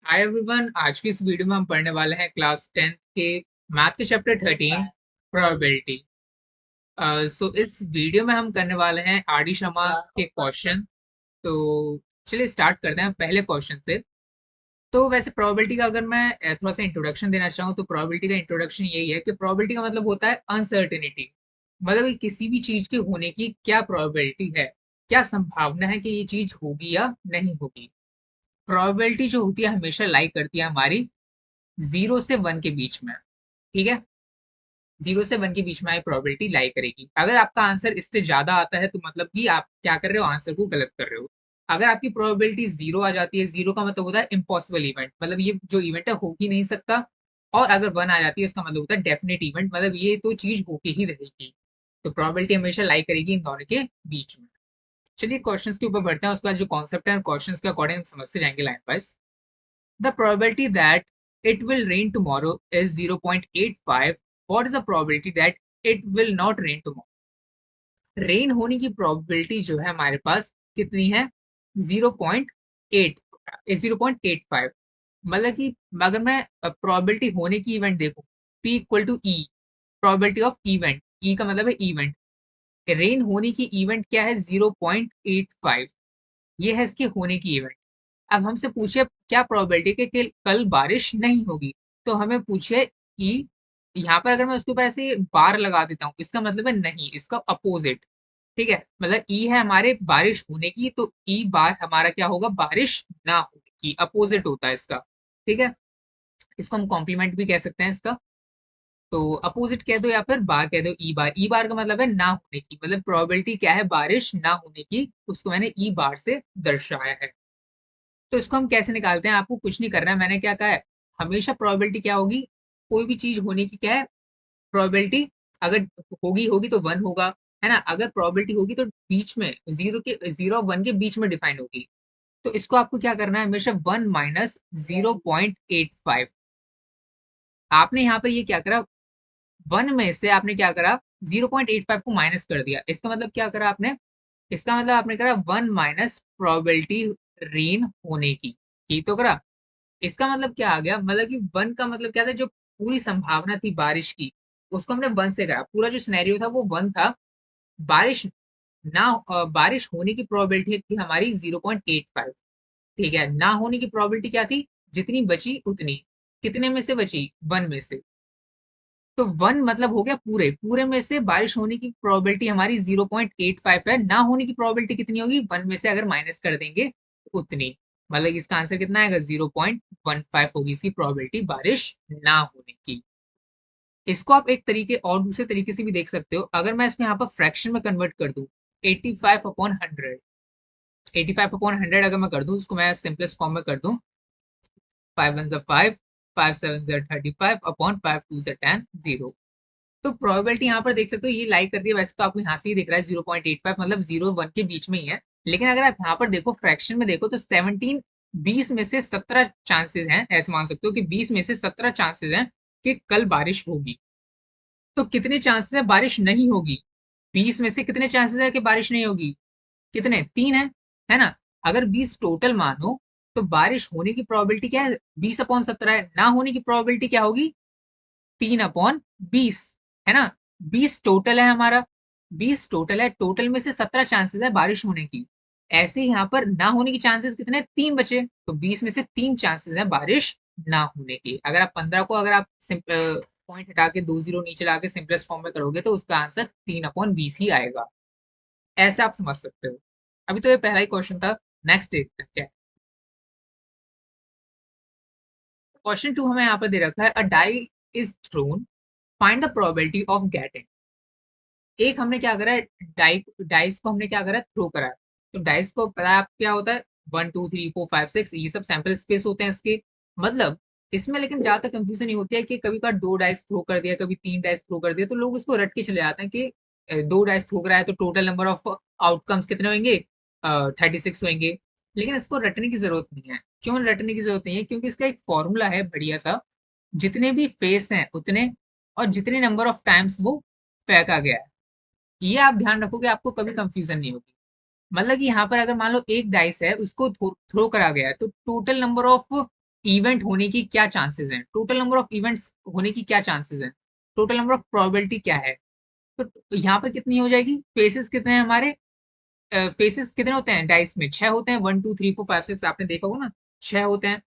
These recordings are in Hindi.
हाय एवरीवन, आज की इस वीडियो में हम पढ़ने वाले हैं क्लास 10th के मैथ के चैप्टर 13 प्रोबेबिलिटी। सो इस वीडियो में हम करने वाले हैं आर डी शर्मा के क्वेश्चन। तो चलिए स्टार्ट करते हैं पहले क्वेश्चन से। तो वैसे प्रोबेबिलिटी का अगर मैं थोड़ा सा इंट्रोडक्शन देना चाहूँ तो प्रोबेबिलिटी का इंट्रोडक्शन यही है कि प्रोबेबिलिटी का मतलब होता है अनसर्टेनिटी। मतलब कि किसी भी चीज के होने की क्या प्रोबेबिलिटी है, क्या संभावना है कि ये चीज होगी या नहीं होगी। प्रोबेबिलिटी जो होती है हमेशा लाई करती है हमारी 0 से 1 के बीच में। ठीक है, 0 से 1 के बीच में आई प्रोबेबिलिटी लाई करेगी। अगर आपका आंसर इससे ज्यादा आता है तो मतलब कि आप क्या कर रहे हो, आंसर को गलत कर रहे हो। अगर आपकी प्रोबेबिलिटी 0 आ जाती है, 0 का मतलब होता है इम्पॉसिबल इवेंट, मतलब ये जो इवेंट है हो ही नहीं सकता। और अगर 1 आ जाती है इसका मतलब होता है डेफिनेट इवेंट, मतलब ये तो चीज होके ही रहेगी। तो प्रोबेबिलिटी हमेशा लाई करेगी इन दोनों के बीच में। चलिए क्वेश्चंस के ऊपर बढ़ते हैं, उसके बाद जो कॉन्सेप्ट है क्वेश्चंस के अकॉर्डिंग हम समझते जाएंगे line wise. The probability that it will rain tomorrow is 0.85. What is the probability that it will not rain tomorrow? Rain होने की प्रोबेबिलिटी जो है हमारे पास कितनी है? 0.8, 0.85। मतलब कि अगर मैं प्रोबेबिलिटी होने की इवेंट देखूं, P equal to E, probability of event, E का मतलब है इवेंट, रेन होने की इवेंट क्या है? 0.85। ये है इसके होने की इवेंट। अब हमसे पूछे क्या प्रोबेबिलिटी है कि कल बारिश नहीं होगी, तो हमें पूछे ई। यहाँ पर अगर मैं उसके ऊपर ऐसे बार लगा देता हूँ इसका मतलब है नहीं, इसका अपोजिट। ठीक है, मतलब ई है हमारे बारिश होने की, तो ई बार हमारा क्या होगा? बारिश ना होने की, अपोजिट होता है इसका। ठीक है, इसको हम कॉम्प्लीमेंट भी कह सकते हैं इसका। तो अपोजिट कह दो या फिर बार कह दो, ई बार। ई बार का मतलब है ना होने की, मतलब प्रोबेबिलिटी क्या है? बारिश ना होने की, उसको मैंने ई बार से दर्शाया है। तो इसको हम कैसे निकालते हैं? आपको कुछ नहीं करना है, मैंने क्या कहा है, हमेशा प्रोबेबिलिटी क्या होगी? कोई भी चीज होने की क्या है? प्रोबेबिलिटी। अगर होगी होगी तो 1 होगा, है ना। अगर प्रोबेबिलिटी होगी तो बीच में 0 और 1 के बीच में डिफाइन होगी। तो इसको आपको क्या करना है? हमेशा 1 माइनस 0.85। आपने यहाँ पर ये क्या करा, 1 में से आपने क्या करा? 0.85 को माइनस कर दिया। इसका मतलब क्या करा आपने? इसका मतलब आपने करा 1 माइनस प्रोबेबिलिटी रेन होने की। ये तो करा। इसका मतलब क्या आ गया? मतलब कि 1 का मतलब क्या था? जो पूरी संभावना थी बारिश की, उसको हमने 1 से करा। पूरा जो सिनेरियो था वो 1 था। बारिश ना बारिश होने की प्रोबेबिलिटी थी हमारी 0.85। ठीक है, ना होने की प्रोबेबिलिटी क्या थी? जितनी बची उतनी। कितने में से बची? 1 में से। तो 1 मतलब हो गया पूरे पूरे में से बारिश होने की प्रोबेबिलिटी हमारी 0.85 है। ना होने की प्रोबेबिलिटी कितनी होगी? 1 में से अगर माइनस कर देंगे उतनी। मतलब इसका आंसर कितना आएगा? 0.15 होगी इसकी प्रोबेबिलिटी बारिश ना होने की। इसको आप एक तरीके और दूसरे तरीके से भी देख सकते हो। अगर मैं इसको यहाँ पर फ्रैक्शन में कन्वर्ट कर दूं, 85/100, 85/100 अगर मैं कर दूं, उसको मैं सिंपलेस्ट फॉर्म में कर दूं, 5 1 5, 5 7 35 अपॉन 5 2 10 0। तो प्रोबेबिलिटी यहाँ पर देख सकते हो ये लाई कर रही है। वैसे तो आपको यहाँ से ही दिख रहा है 0.85, मतलब 0 1 के बीच में ही है। लेकिन अगर आप यहाँ पर देखो, फ्रैक्शन में देखो, तो 17, 20 में से 17 चांसेस हैं। ऐसे मान सकते हो कि 20 में से 17 चांसेस हैं कि कल बारिश होगी। तो कितने चांसेस है बारिश नहीं होगी? 20 में से कितने चांसेस है कि बारिश नहीं होगी? कितने? 3 है ना। अगर 20 टोटल मानो तो बारिश होने की प्रोबेबिलिटी क्या है? 20/17 है। ना होने की प्रोबेबिलिटी क्या होगी? 3/20, है ना। 20 टोटल है हमारा, 20 टोटल है, टोटल में से 17 चांसेस है बारिश होने की। ऐसे यहाँ पर ना होने की चांसेस कितने? 3 बचे, तो 20 में से 3 चांसेस है बारिश ना होने की। अगर आप 15 को अगर आप पॉइंट हटा के 2 जीरो नीचे ला के सिंपलेस्ट फॉर्म में करोगे तो उसका आंसर 3/20 ही आएगा। ऐसे आप समझ सकते हो। अभी तो ये पहला ही क्वेश्चन था। नेक्स्ट देखते हैं क्या है। क्वेश्चन 2 हमें यहाँ पर दे रखा है, a die is thrown, find the probability of getting. एक हमने क्या करा है, डाइस को हमने क्या करा है? थ्रो करा है। तो डाइस को पता है आप क्या होता है? 1 2 3 4 5 6, ये सब सैंपल स्पेस होते हैं इसके। मतलब इसमें लेकिन ज्यादा कंफ्यूजन ये होती है कि कभी कभार 2 डाइस थ्रो कर दिया, कभी 3 डाइस थ्रो कर दिया, तो लोग इसको रट के चले जाते हैं कि 2 डाइस थ्रो करा है तो टोटल नंबर ऑफ आउटकम्स कितने होंगे? 36 होंगे। लेकिन इसको रटने की जरूरत नहीं है। क्यों रटने की जरूरत नहीं है? क्योंकि इसका एक फॉर्मूला है बढ़िया सा। जितने भी फेस हैं उतने, और जितने नंबर ऑफ टाइम्स वो फेंका गया है, ये आप ध्यान रखोगे, आपको कभी कंफ्यूजन नहीं होगी। मतलब कि यहाँ पर अगर मान लो एक डाइस है, उसको थ्रो करा गया है, तो टोटल नंबर ऑफ इवेंट होने की क्या चांसेस हैं, टोटल नंबर ऑफ इवेंट्स होने की क्या चांसेस हैं, टोटल नंबर ऑफ प्रोबेबिलिटी क्या है। तो यहाँ पर कितनी हो जाएगी, फेसेस कितने हैं हमारे, फेसेस कितने होते हैं डाइस में, 6 होते हैं, 1 2 3 4 5 6, आपने देखा होगा ना, 6 होते हैं,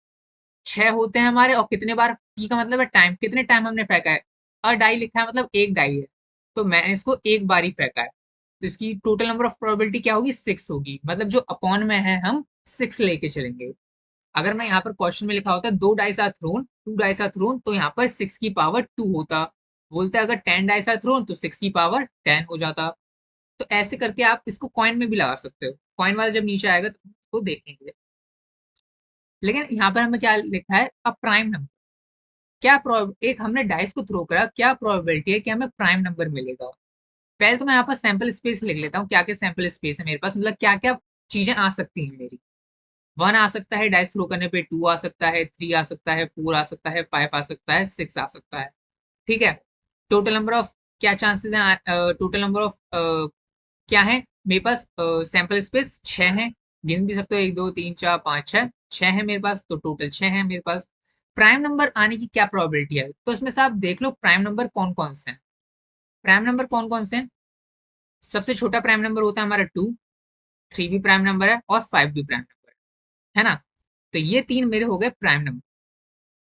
6 होते हैं हमारे। और कितने बार, पी का मतलब है टाइम, कितने टाइम हमने फेंका है, अ डाई लिखा है मतलब एक डाई है, तो मैंने इसको एक बार ही फेंका है, तो इसकी टोटल नंबर ऑफ प्रोबेबिलिटी क्या होगी, 6 होगी, मतलब जो अपॉन में है हम 6 लेके चलेंगे। अगर मैं यहाँ पर क्वेश्चन में लिखा होता 2 dice are thrown, 2 dice are thrown, तो यहाँ पर 6 की पावर 2 होता, बोलते अगर 10 डाइस आर थ्रोन तो 6 की पावर 10 हो जाता। तो ऐसे करके आप इसको कॉइन में भी लगा सकते हो, कॉइन वाला जब नीचे आएगा तो देखेंगे। लेकिन यहाँ पर हमें क्या लिखा है, अ प्राइम नंबर, क्या एक हमने डाइस को थ्रो करा, क्या प्रोबेबिलिटी है कि हमें प्राइम नंबर मिलेगा। पहले तो मैं यहाँ पर सैंपल स्पेस लिख लेता हूँ, क्या क्या सैंपल स्पेस है मेरे पास, मतलब क्या क्या चीजें आ सकती हैं मेरी। 1 आ सकता है डाइस थ्रो करने पे, 2 आ सकता है, 3 आ सकता है, 4 आ सकता है, 5 आ सकता है, 6 आ सकता है। ठीक है, टोटल नंबर ऑफ क्या चांसेस हैं, टोटल नंबर ऑफ क्या है मेरे पास, सैंपल स्पेस 6 है, गिन भी सकते हो, 1 2 3 4 5 6, 6 है मेरे पास, तो टोटल 6 है मेरे पास। प्राइम नंबर आने की क्या प्रोबेबिलिटी है, तो इसमें से आप देख लो प्राइम नंबर कौन कौन से हैं। प्राइम नंबर कौन कौन से हैं, सबसे छोटा प्राइम नंबर होता है हमारा 2, 3 भी प्राइम नंबर है और 5 भी प्राइम नंबर है ना। तो ये तीन मेरे हो गए प्राइम नंबर।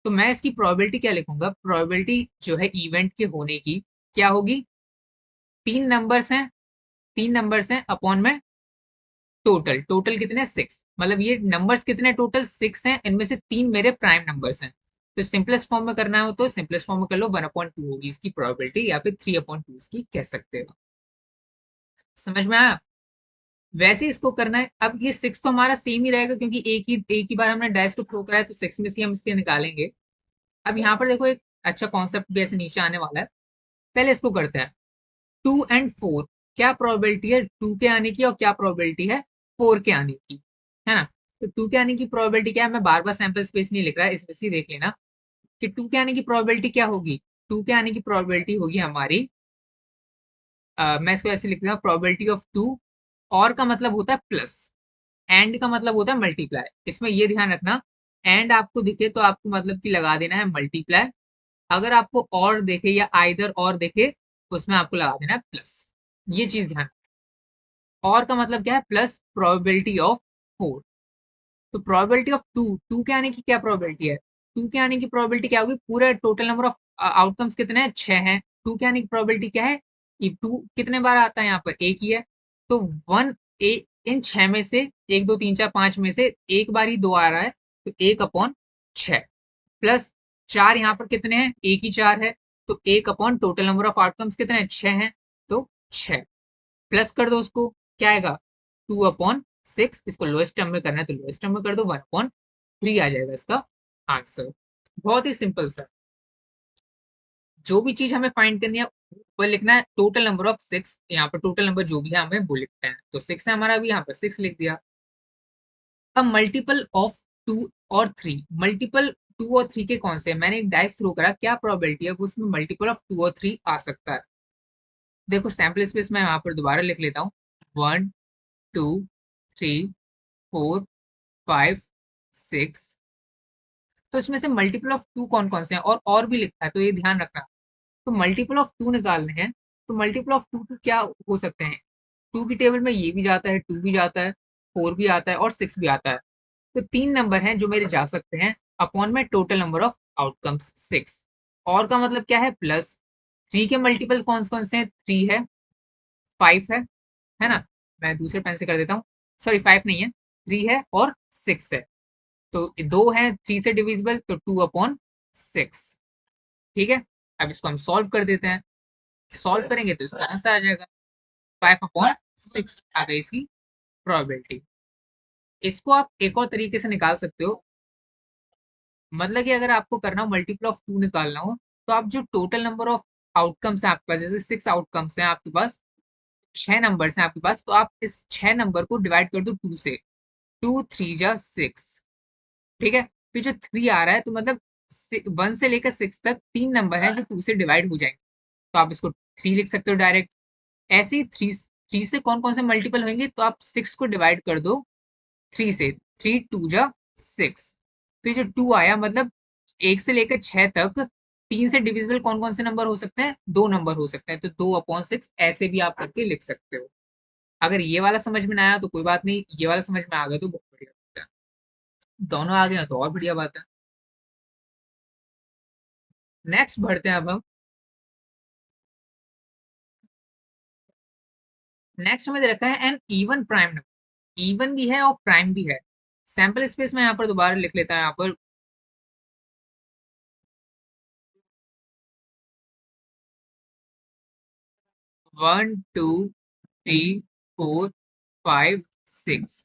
तो मैं इसकी प्रोबेबिलिटी क्या लिखूंगा, प्रोबेबिलिटी जो है इवेंट के होने की क्या होगी, तीन नंबर्स हैं, तीन नंबर्स हैं अपॉन में टोटल, टोटल कितने 6, मतलब ये नंबर्स कितने टोटल 6 हैं, इनमें से तीन मेरे प्राइम नंबर्स हैं। तो सिंपलेस्ट फॉर्म में करना हो तो सिंपलेस्ट फॉर्म में कर लो, 1/2 होगी इसकी प्रोबेबिलिटी, या फिर 3/2 इसकी कह सकते हो। समझ में आया। वैसे इसको करना है, अब ये 6 तो हमारा सेम ही रहेगा, क्योंकि एक ही बार हमने डाइस को थ्रो करा है, तो 6 में से हम इसके निकालेंगे। अब यहाँ पर देखो एक अच्छा कॉन्सेप्ट भी ऐसे नीचे आने वाला है, पहले इसको करते हैं। 2 और 4, क्या प्रोबेबिलिटी है 2 के आने की और क्या प्रोबेबिलिटी है 4 के आने की, है ना। तो 2 के आने की प्रोबेबिलिटी क्या है, मैं बार बार सैंपल स्पेस नहीं लिख रहा, इसमें से देख लेना कि 2 के आने की प्रोबेबिलिटी क्या होगी। 2 के आने की प्रोबेबिलिटी होगी हमारी, मैं इसको ऐसे लिख रहा हूँ, प्रोबेबिलिटी ऑफ 2, और का मतलब होता है प्लस, एंड का मतलब होता है मल्टीप्लाई। इसमें ये ध्यान रखना, एंड आपको दिखे तो आपको मतलब कि लगा देना है मल्टीप्लाई, अगर आपको और देखे या आइदर और देखे उसमें आपको लगा देना है प्लस, ये चीज ध्यान। और का मतलब क्या है, प्लस प्रोबेबिलिटी ऑफ 4। तो प्रोबेबिलिटी ऑफ 2, 2 के आने की क्या प्रोबेबिलिटी है, 2 के आने की प्रोबेबिलिटी क्या होगी, पूरा टोटल नंबर ऑफ आउटकम्स कितने हैं, 6 हैं, 2 के आने की प्रोबेबिलिटी क्या है, ये 2 कितने बार आता है, यहाँ पर एक ही है, तो 1 इन 6 में से 1 2 3 4 5 में से एक बार ही 2 आ रहा है, तो 1/6, प्लस 4 यहाँ पर कितने हैं, एक ही 4 है, तो 1/टोटल नंबर ऑफ आउटकम्स कितने हैं, 6 हैं, तो 6, प्लस कर दो उसको, क्या आएगा 2/6, इसको लोएस्ट टर्म में करना है तो लोएस्ट टर्म में कर दो, 1/3 आ जाएगा इसका आंसर। बहुत ही सिंपल सा, जो भी चीज हमें फाइंड करनी है वो लिखना है, टोटल नंबर ऑफ 6, यहाँ पर टोटल नंबर जो भी है हमें वो लिखते हैं, तो 6 है हमारा, अभी यहाँ पर 6 लिख दिया। अब मल्टीपल ऑफ 2 और 3, मल्टीपल 2 और 3 के कौन से हैं, मैंने एक डाइस थ्रो करा, क्या प्रोबेबिलिटी है वो उसमें मल्टीपल ऑफ 2 और 3 आ सकता है। देखो सैंपल स्पेस में यहाँ पर दोबारा लिख लेता हूँ, 1 2 3 4 5 6, तो इसमें से मल्टीपल ऑफ 2 कौन कौन से हैं, और भी लिखा है, तो ये ध्यान रखना। तो मल्टीपल ऑफ 2 निकालने हैं, तो मल्टीपल ऑफ 2 क्या हो सकते हैं, 2 की टेबल में ये भी जाता है, 2 भी जाता है, 4 भी आता है और 6 भी आता है, तो 3 नंबर हैं जो मेरे जा सकते हैं अपॉन में टोटल नंबर ऑफ आउटकम्स 6। और का मतलब क्या है, प्लस 3 के मल्टीपल कौन कौन से हैं, 3 है, 5 है ना, मैं दूसरे पेन से कर देता हूँ, सॉरी 5 नहीं है, 3 है और 6 है, तो 2 है 3 से डिविजिबल, तो 2/6। ठीक है, अब इसको हम सॉल्व कर देते हैं, सॉल्व करेंगे तो इसका आंसर आ जाएगा 5/6 आ गई इसकी प्रोबेबिलिटी। इसको आप एक और तरीके से निकाल सकते हो, मतलब कि अगर आपको करना हो मल्टीपल ऑफ 2 निकालना हो, तो आप जो टोटल नंबर ऑफ आउटकम्स है आपके पास, जैसे 6 आउटकम्स हैं आपके पास, 6 नंबर्स हैं आपके पास, तो आप इस 6 नंबर को डिवाइड कर दो 2 से, 2 3 जा 6, ठीक है, फिर जो 3 आ रहा है तो मतलब 1 से लेकर 6 तक 3 नंबर हैं जो 2 से डिवाइड हो जाएंगे, तो आप इसको 3 लिख सकते हो डायरेक्ट। ऐसे ही 3 से कौन कौन से मल्टीपल होंगे, तो आप 6 को डिवाइड कर दो 3 से, 3 2 जा 6, तो ये जो 2 आया मतलब 1 से लेकर 6 तक 3 से डिविजिबल कौन कौन से नंबर हो सकते हैं? 2 नंबर हो सकते हैं, तो 2/6 ऐसे भी आप करके लिख सकते हो। अगर ये वाला समझ में ना आया तो कोई बात नहीं, ये वाला समझ में आ गया तो बहुत बढ़िया बात है। दोनों आ गए हैं तो और बढ़िया बात है। नेक्स्ट बढ़ते हैं अब हम। नेक्स्ट हमें दे रखा है an even prime number. Even भी है और प्राइम भी है। सैंपल स्पेस में यहाँ पर दोबारा लिख लेता है, यहाँ पर 1 2 3 4 5 6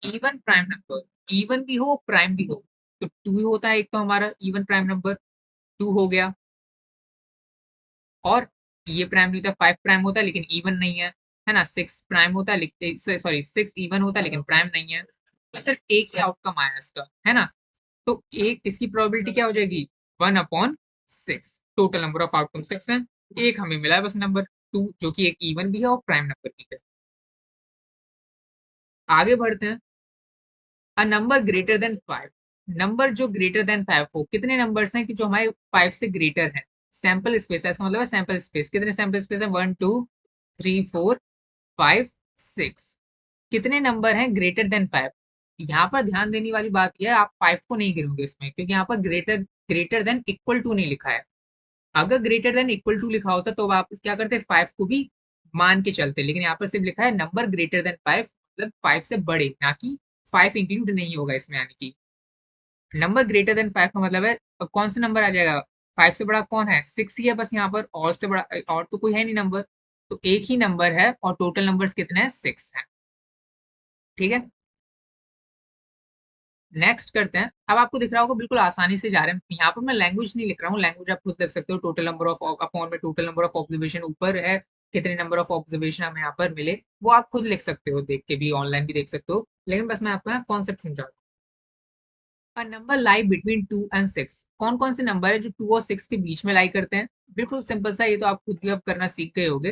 इवन प्राइम नंबर। इवन भी हो प्राइम भी हो, तो 2 ही होता है एक तो हमारा इवन प्राइम नंबर, 2 हो गया। और ये प्राइम नहीं होता, 5 प्राइम होता है लेकिन इवन नहीं है ना। 6 प्राइम होता है लेकिन सॉरी 6 इवन होता है लेकिन प्राइम नहीं है। तो सिर्फ एक ही आउटकम आया इसका, है ना। तो एक इसकी प्रोबेबिलिटी क्या हो जाएगी? 1/6। टोटल नंबर ऑफ आउटकम 6 है। एक हमें मिला है बस नंबर 2, जो कि एक इवन भी है और प्राइम नंबर भी है। आगे बढ़ते हैं। A number greater than 5। Number जो ग्रेटर देन 5 हो, कितने नंबर्स हैं कि जो हमारे 5 से ग्रेटर हैं? सैंपल स्पेस है, इसका मतलब है सैंपल स्पेस। कितने सैंपल स्पेस है? 1 2 3 4 5 6। कितने नंबर हैं ग्रेटर देन 5? यहाँ पर ध्यान देने वाली बात यह है, आप 5 को नहीं गिनोगे इसमें, क्योंकि यहाँ पर greater greater than equal to नहीं लिखा है। अगर ग्रेटर देन इक्वल टू लिखा होता तो आप क्या करते? 5 को भी मान के चलते, लेकिन यहाँ पर सिर्फ लिखा है नंबर ग्रेटर देन 5, मतलब 5 से बड़े, ना कि 5 इंक्लूड नहीं होगा इसमें। यानी कि नंबर ग्रेटर देन 5 का मतलब है कौन सा नंबर आ जाएगा? 5 से बड़ा कौन है? 6 ही है बस, यहाँ पर और से बड़ा और तो कोई है नहीं नंबर। तो एक ही नंबर है और टोटल नंबर्स कितने हैं? 6 है। ठीक है, नेक्स्ट करते हैं। अब आपको दिख रहा होगा बिल्कुल आसानी से जा रहे हैं। यहाँ पर मैं लैंग्वेज नहीं लिख रहा हूँ, लैंग्वेज आप खुद देख सकते हो। टोटल नंबर ऑफ अपॉन में टोटल नंबर ऑफ ऑब्जर्वेशन ऊपर है, कितने नंबर ऑफ ऑब्जर्वेशन हमें यहाँ पर मिले वो आप खुद लिख सकते हो, देख के भी, ऑनलाइन भी देख सकते हो, लेकिन बस मैं आपको कॉन्सेप्ट समझा रहा हूँ। Number lie between 2 and 6। कौन कौन से नंबर है जो 2 और 6 के बीच में लाई करते हैं? बिल्कुल सिंपल सा, ये तो आप खुद भी अब करना सीख गए होगे।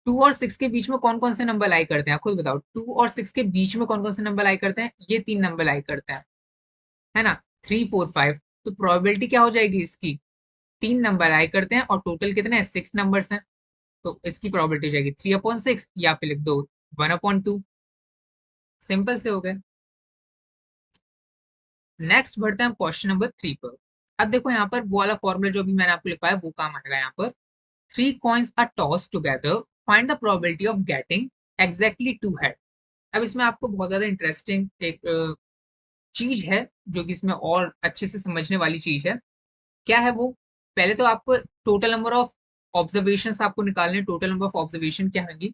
2 और 6 के बीच में कौन कौन से नंबर लाई करते हैं? खुद बताओ, 2 और 6 के बीच में कौन कौन से नंबर लाई करते हैं? ये 3 नंबर लाई करते हैं, है ना। 3 4 5। तो प्रोबेबिलिटी क्या हो जाएगी इसकी? 3 नंबर लाई करते हैं और टोटल कितने हैं? 6 नंबर्स हैं। तो इसकी प्रोबेबिलिटी हो जाएगी 3/6, या फिर लिख दो 1/2। सिंपल से हो गए। नेक्स्ट बढ़ते हैं क्वेश्चन नंबर 3 पर। अब देखो यहाँ पर वो वाला फॉर्मूला जो भी मैंने आपको लिखवाया वो काम आएगा यहाँ पर। 3 coins are tossed together, find the probability of getting exactly 2 head। अब इसमें आपको बहुत ज्यादा इंटरेस्टिंग एक चीज है, जो कि इसमें और अच्छे से समझने वाली चीज है। क्या है वो? पहले तो आपको टोटल नंबर ऑफ ऑब्जर्वेशन आपको निकालने। टोटल नंबर ऑफ ऑब्जर्वेशन क्या होंगी?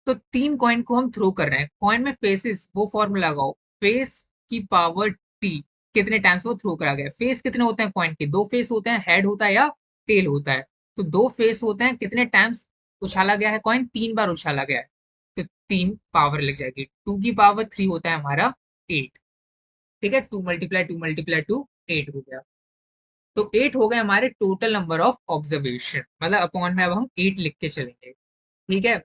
तो 3 कॉइन को हम थ्रो कर रहे हैं, कॉइन में फेसेस, वो फॉर्मूला लगाओ। फेस की पावर टी, कितने टाइम्स वो थ्रो करा गया। फेस कितने होते हैं कॉइन के? 2 फेस होते हैं, हेड होता है या टेल होता है। तो 2 फेस होते हैं, कितने टाइम्स उछाला गया है कॉइन? 3 बार उछाला गया है। तो 3 पावर लग जाएगी। 2 की पावर 3 होता है हमारा 8। ठीक है, 2 × 2 × 2 8 हो गया। तो 8 हो गए हमारे टोटल नंबर ऑफ ऑब्जर्वेशन, मतलब अपॉन में अब हम 8 लिख के चलेंगे। ठीक है,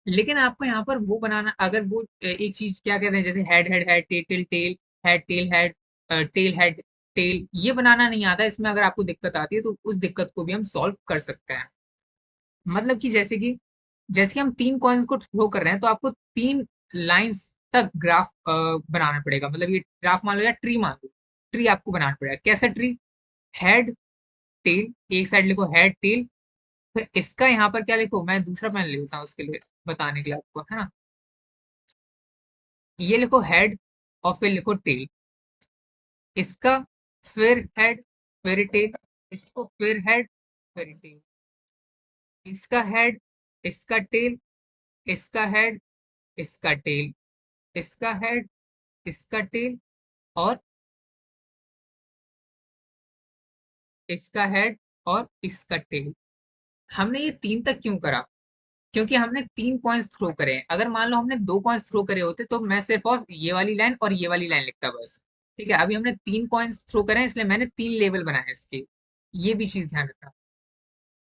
लेकिन आपको यहाँ पर वो बनाना, अगर वो एक चीज क्या कहते हैं, जैसे head head head, tail tail tail, head tail head, tail head tail, ये बनाना नहीं आता इसमें। अगर आपको दिक्कत आती है तो उस दिक्कत को भी हम सॉल्व कर सकते हैं। मतलब कि जैसे कि हम 3 कॉइन्स को थ्रो कर रहे हैं, तो आपको 3 लाइंस तक ग्राफ बनाना पड़ेगा। मतलब ये ग्राफ मान लो या ट्री मान लो, ट्री आपको बनाना पड़ेगा। कैसा ट्री? हेड टेल, एक साइड लिखो हेड टेल, फिर इसका यहाँ पर क्या लिखो, मैं दूसरा पेन ले लेता हूँ उसके लिए बताने के लिए आपको, है ना। ये लिखो हेड और फिर लिखो टेल, इसका फिर हेड फिर टेल, इसको फिर हेड फिर टेल, इसका हेड, इसका टेल, इसका हेड, इसका टेल, इसका हेड, इसका टेल, और इसका हेड और इसका टेल। हमने ये 3 तक क्यों करा? क्योंकि हमने 3 कॉइन्स थ्रो करे हैं। अगर मान लो हमने 2 कॉइन्स थ्रो करे होते तो मैं सिर्फ और ये वाली लाइन और ये वाली लाइन लिखता बस। ठीक है, अभी हमने 3 कॉइन्स थ्रो करे हैं, इसलिए मैंने 3 लेवल बनाए इसके। ये भी चीज ध्यान रखना।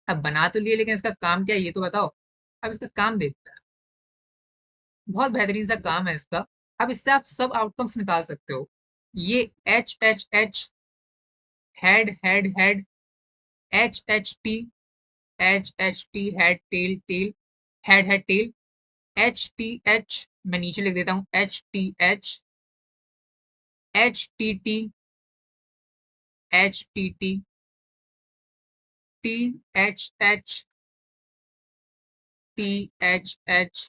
अब बना तो लिए, लेकिन इसका काम क्या है ये तो बताओ। अब इसका काम देखते हैं। बहुत बेहतरीन सा काम है इसका। अब इससे आप सब आउटकम्स निकाल सकते हो। ये H H H, head head head, H H T, H H T, head tail tail, head head tail, H T H, मैं नीचे लिख देता हूँ, H T H, H T T, H T T, T H H, T H H,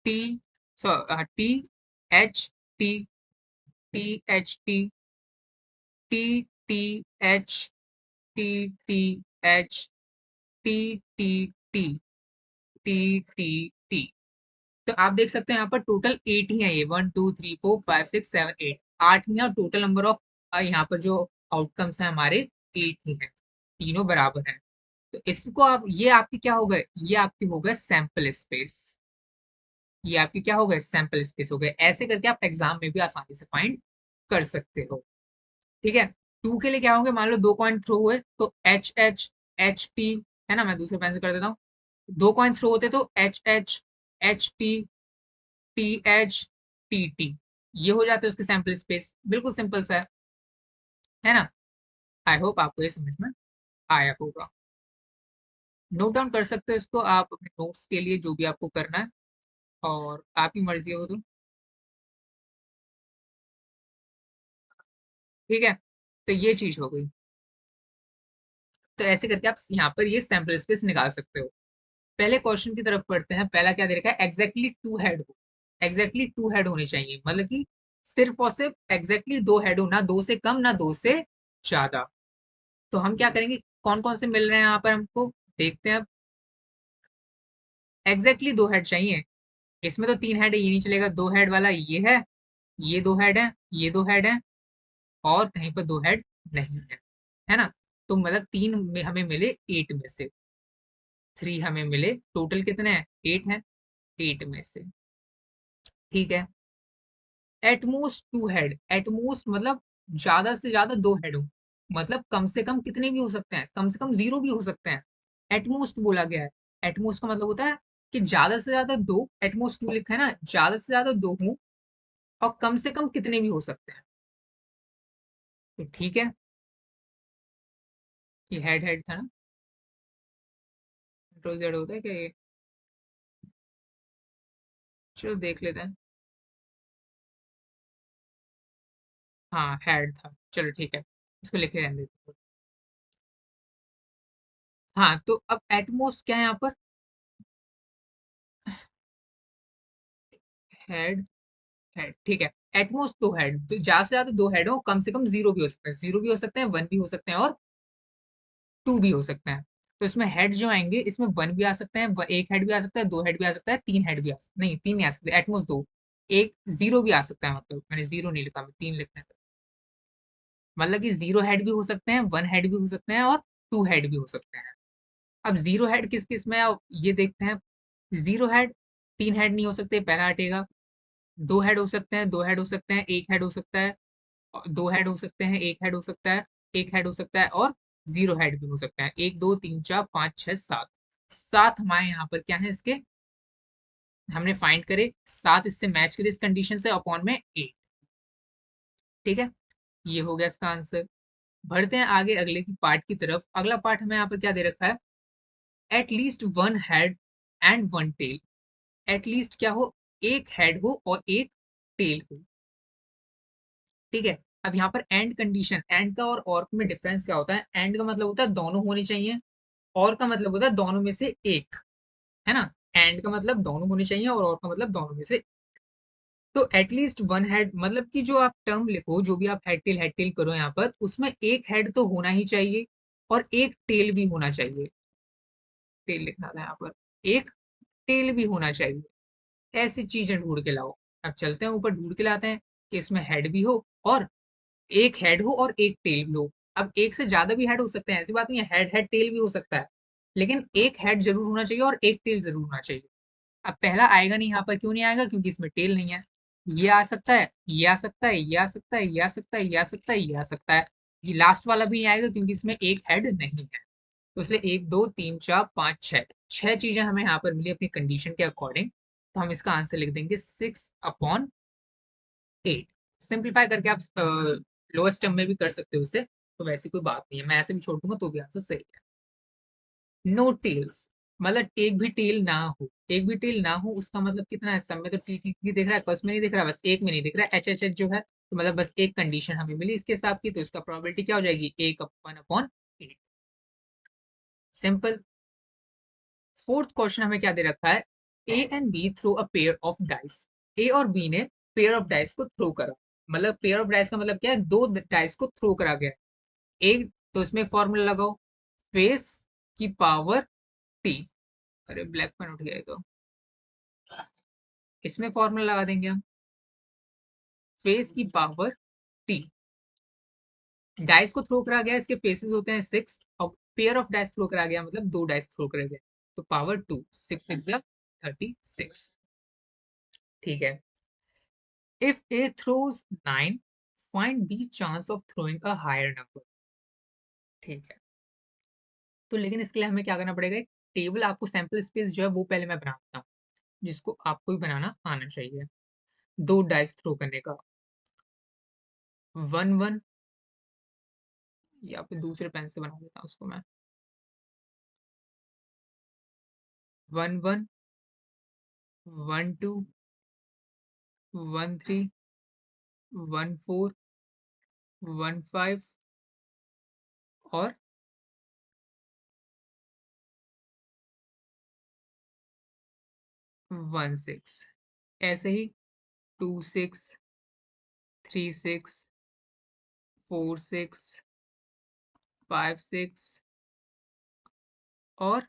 T, T H T, T H T, T T H, T T H, T T T, T T T. T आप देख सकते हैं यहाँ पर टोटल 8 ही है, ये 1 2 3 4 5 6 7 8, 8 ही है, और टोटल नंबर ऑफ यहाँ पर जो आउटकम्स हैं हमारे 8 ही हैं, तीनों बराबर हैं। तो इसको आप, ये आपके क्या हो गए, ये आपके हो गए सैंपल स्पेस, ये आपके क्या हो गए, सैंपल स्पेस हो गए। ऐसे करके आप एग्जाम में भी आसानी से फाइंड कर सकते हो। ठीक है। टू के लिए क्या होंगे, मान लो 2 कॉइन थ्रो हुए तो एच एच, एच टी, है ना, मैं दूसरे पेन से कर देता हूँ। 2 कॉइन थ्रो होते तो H H, H T, T H, T T, ये हो जाते हैं उसके सैंपल स्पेस। बिल्कुल सिंपल सा है ना। आई होप आपको ये समझ में आया होगा। नोट डाउन कर सकते हो इसको आप अपने नोट्स के लिए, जो भी आपको करना है, और आपकी मर्जी हो तो। ठीक है, तो ये चीज हो गई। तो ऐसे करके आप यहाँ पर ये सैंपल स्पेस निकाल सकते हो। पहले क्वेश्चन की तरफ पढ़ते हैं। पहला क्या दे रखा है, एग्जैक्टली टू हेड हो, एग्जैक्टली टू हेड होने चाहिए, मतलब कि सिर्फ और सिर्फ एग्जैक्टली दो हेड हो, ना दो से कम ना दो से ज्यादा। तो हम क्या करेंगे, कौन कौन से मिल रहे हैं यहाँ पर हमको, देखते हैं अब। एग्जैक्टली दो हेड चाहिए, इसमें तो 3 हेड है, ये नहीं चलेगा। दो हेड वाला ये है, ये 2 हेड है, ये 2 हेड है, और कहीं पर 2 हेड नहीं है ना। तो मतलब 3 में हमें मिले 8 में से, 3 हमें मिले, टोटल कितने हैं, 8 है, 8 में से। ठीक है। एटमोस्ट 2 हेड, एटमोस्ट मतलब ज्यादा से ज्यादा 2 हेड हो, मतलब कम से कम कितने भी हो सकते हैं, कम से कम 0 भी हो सकते हैं। एटमोस्ट बोला गया है। एटमोस्ट का मतलब होता है कि ज्यादा से ज्यादा दो, एटमोस्ट 2 लिखा है ना, ज्यादा से ज्यादा दो हो, और कम से कम कितने भी हो सकते हैं। तो ठीक है, ये हेड हेड था ना, कंट्रोल जेड होता है क्या ये, चलो देख लेते हैं। हाँ हेड था, चलो ठीक है, इसको लिखे रहने देते हैं। हाँ, तो अब एटमोस्ट क्या है यहाँ पर, हेड, हेड, ठीक है। एटमोस्ट 2 हेड, तो ज्यादा से ज्यादा 2 हेड हो, कम से कम 0 भी हो सकते हैं, 0 भी हो सकते हैं, 1 भी हो सकते हैं, और 2 भी हो सकते हैं। तो इसमें हेड जो आएंगे, इसमें 1 भी आ सकते हैं, 1 हेड भी आ सकता है, 2 हेड भी आ सकता है, 3 हेड भी आ सकता है, नहीं 3 नहीं आ सकते, एटमोस्ट 2, एक 0 भी आ सकता है, मतलब मैंने 0 नहीं लिखा, मैं 3 लिखना है। मतलब कि 0 हेड भी हो सकते हैं, 1 हेड भी हो सकते हैं, और 2 हेड भी हो सकते हैं। अब 0 हेड किस किस में है, अब ये देखते हैं। 0 हेड, 3 हेड नहीं हो सकते, पहला हटेगा। 2 हेड हो सकते हैं, 2 हेड हो सकते हैं, 1 हेड हो सकता है, 2 हेड हो सकते हैं, 1 हेड हो सकता है, 1 हेड हो सकता है, और 0 हेड भी हो सकता है। 1 2 3 4 5 6 7, 7 हमारे यहाँ पर क्या है इसके, हमने फाइंड करे, 7 इससे मैच करे इस कंडीशन से, अपॉन में 8। ठीक है, ये हो गया इसका आंसर। बढ़ते हैं आगे अगले की पार्ट की तरफ। अगला पार्ट हमें यहाँ पर क्या दे रखा है, at least 1 head and 1 tail. At least क्या हो, एक हेड हो और एक टेल हो। ठीक है। अब यहाँ पर एंड कंडीशन, एंड का और में डिफरेंस क्या होता है, एंड का मतलब होता है दोनों होने चाहिए, और का मतलब होता है दोनों में से एक, है ना। एंड का मतलब दोनों होने चाहिए, और का मतलब दोनों में से। तो एटलीस्ट 1 हेड मतलब कि जो आप टर्म लिखो, जो भी आप हेड टेल करो यहाँ पर, उसमें एक हेड तो होना ही चाहिए, और एक टेल भी होना चाहिए। टेल लिखना था यहाँ पर, एक टेल भी होना चाहिए। ऐसी चीजें ढूंढ के लाओ। अब चलते हैं ऊपर, ढूंढ के लाते हैं कि इसमें हेड भी हो, और एक हेड हो और एक टेल भी हो। अब एक से ज्यादा भी हेड हो सकते हैं, ऐसी बात नहीं है, हेड हेड टेल भी हो सकता है, लेकिन एक हेड जरूर होना चाहिए और एक टेल जरूर होना चाहिए। अब पहला आएगा नहीं यहाँ पर, क्यों नहीं आएगा, क्योंकि इसमें टेल नहीं है। ये आ सकता है, ये आ सकता है, ये आ सकता है, ये आ सकता है, ये आ सकता है, ये आ सकता है। ये लास्ट वाला भी नहीं आएगा, क्योंकि इसमें एक हेड नहीं है। तो इसलिए 1 2 3 4 5 6, 6 चीजें हमें यहाँ पर मिली अपनी कंडीशन के अकॉर्डिंग। तो हम इसका आंसर लिख देंगे 6/8। सिंप्लीफाई करके आप लोएस्ट टर्म में भी कर सकते हो उसे, तो वैसी कोई बात नहीं है, मैं ऐसे भी छोड़ दूंगा तो भी आंसर सही है। नो टेल्स मतलब एक भी टेल ना हो, एक भी टेल ना हो उसका मतलब कितना है, सब में तो टी टी टी दिख रहा है, फर्स्ट में नहीं दिख रहा, बस एक में नहीं दिख रहा है, एच एच एच जो है, तो मतलब बस एक कंडीशन हमें मिली इसके हिसाब की, तो इसका प्रोबेबिलिटी क्या हो जाएगी, एक upon upon eight. Simple. Fourth question हमें क्या दे रखा है, A and B throw a pair of dice. A और बी ने पेयर ऑफ डाइस को थ्रो करा, मतलब पेयर ऑफ डाइस का मतलब क्या है, दो डाइस को थ्रो करा गया। एक तो इसमें फॉर्मूला लगाओ, फेस की पावर टी, अरे ब्लैक पेन उठ गया है तो इसमें फॉर्मूला लगा देंगे हम, फेस की पावर टी। डाइस को थ्रो करा गया, इसके फेसेस होते हैं 6, और पेयर ऑफ डाइस थ्रो करा गया मतलब दो डाइस थ्रो करे गए, तो पावर 2, 6 6 36। ठीक है। If A throws 9, find B chance of throwing a higher number. ठीक है, तो लेकिन इसके लिए हमें क्या करना पड़ेगा, एक टेबल आपको सैंपल स्पेस जो है वो पहले मैं बनाता हूँ, जिसको आपको भी बनाना आना चाहिए। दो डाइस थ्रो करने का, 1 1, या फिर दूसरे पेन से बना देता हूँ उसको मैं, 1 1, 1 2, 1 3, 1 4, 1 5 और 1 6। ऐसे ही 2 6, 3 6, 4 6, 5 6 और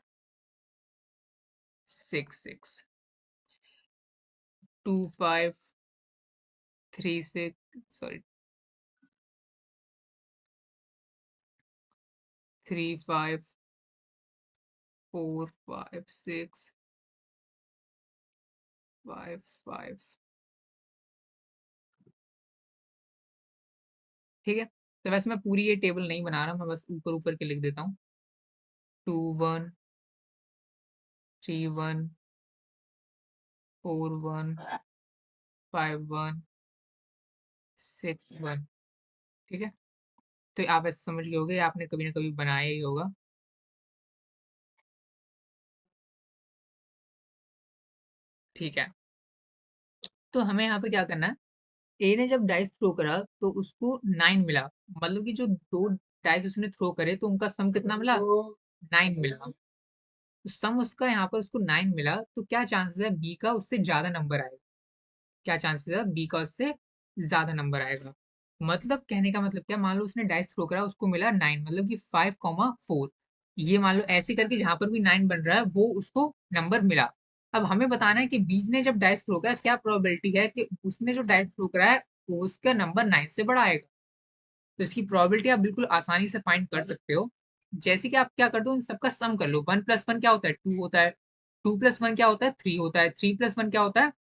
6 6, 2 5, 3 6, सॉरी 3 5, 4 5 6, 5 5। ठीक है, तो वैसे मैं पूरी ये टेबल नहीं बना रहा, मैं बस ऊपर ऊपर के लिख देता हूँ, 2 1, 3 1, 4 1, 5 1, 6 1। ठीक है, तो आप ऐसे समझ गए होगे, आपने कभी ना कभी बनाया ही होगा। ठीक है, तो हमें यहाँ पे क्या करना है, ए ने जब डाइस थ्रो करा तो उसको 9 मिला, मतलब कि जो दो डाइस उसने थ्रो करे तो उनका सम कितना मिला, 9 मिला। तो सम उसका यहाँ पर उसको 9 मिला, तो क्या चांसेस है बी का उससे ज्यादा नंबर आएगा, क्या चांसेस है बी का उससे ज्यादा नंबर आएगा। मतलब कहने का मतलब क्या, मान लो उसने डाइस थ्रो करा उसको मिला 9, मतलब कि 5 4, ये मान लो ऐसे करके जहां पर भी 9 बन रहा है वो उसको नंबर मिला। अब हमें बताना है कि बीज ने जब डाइस थ्रो करा क्या प्रोबेबिलिटी है कि उसने जो डाइस थ्रो करा है उसका नंबर 9 से बड़ा आएगा। तो इसकी प्रोबेबिलिटी आप बिल्कुल आसानी से फाइंड कर सकते हो। जैसे कि आप क्या कर दो, इन सबका सम कर लो, 1 + 1 क्या होता है, 2 होता है, 2 + 1 क्या होता है, 3 होता है, 3 + 1 क्या होता है,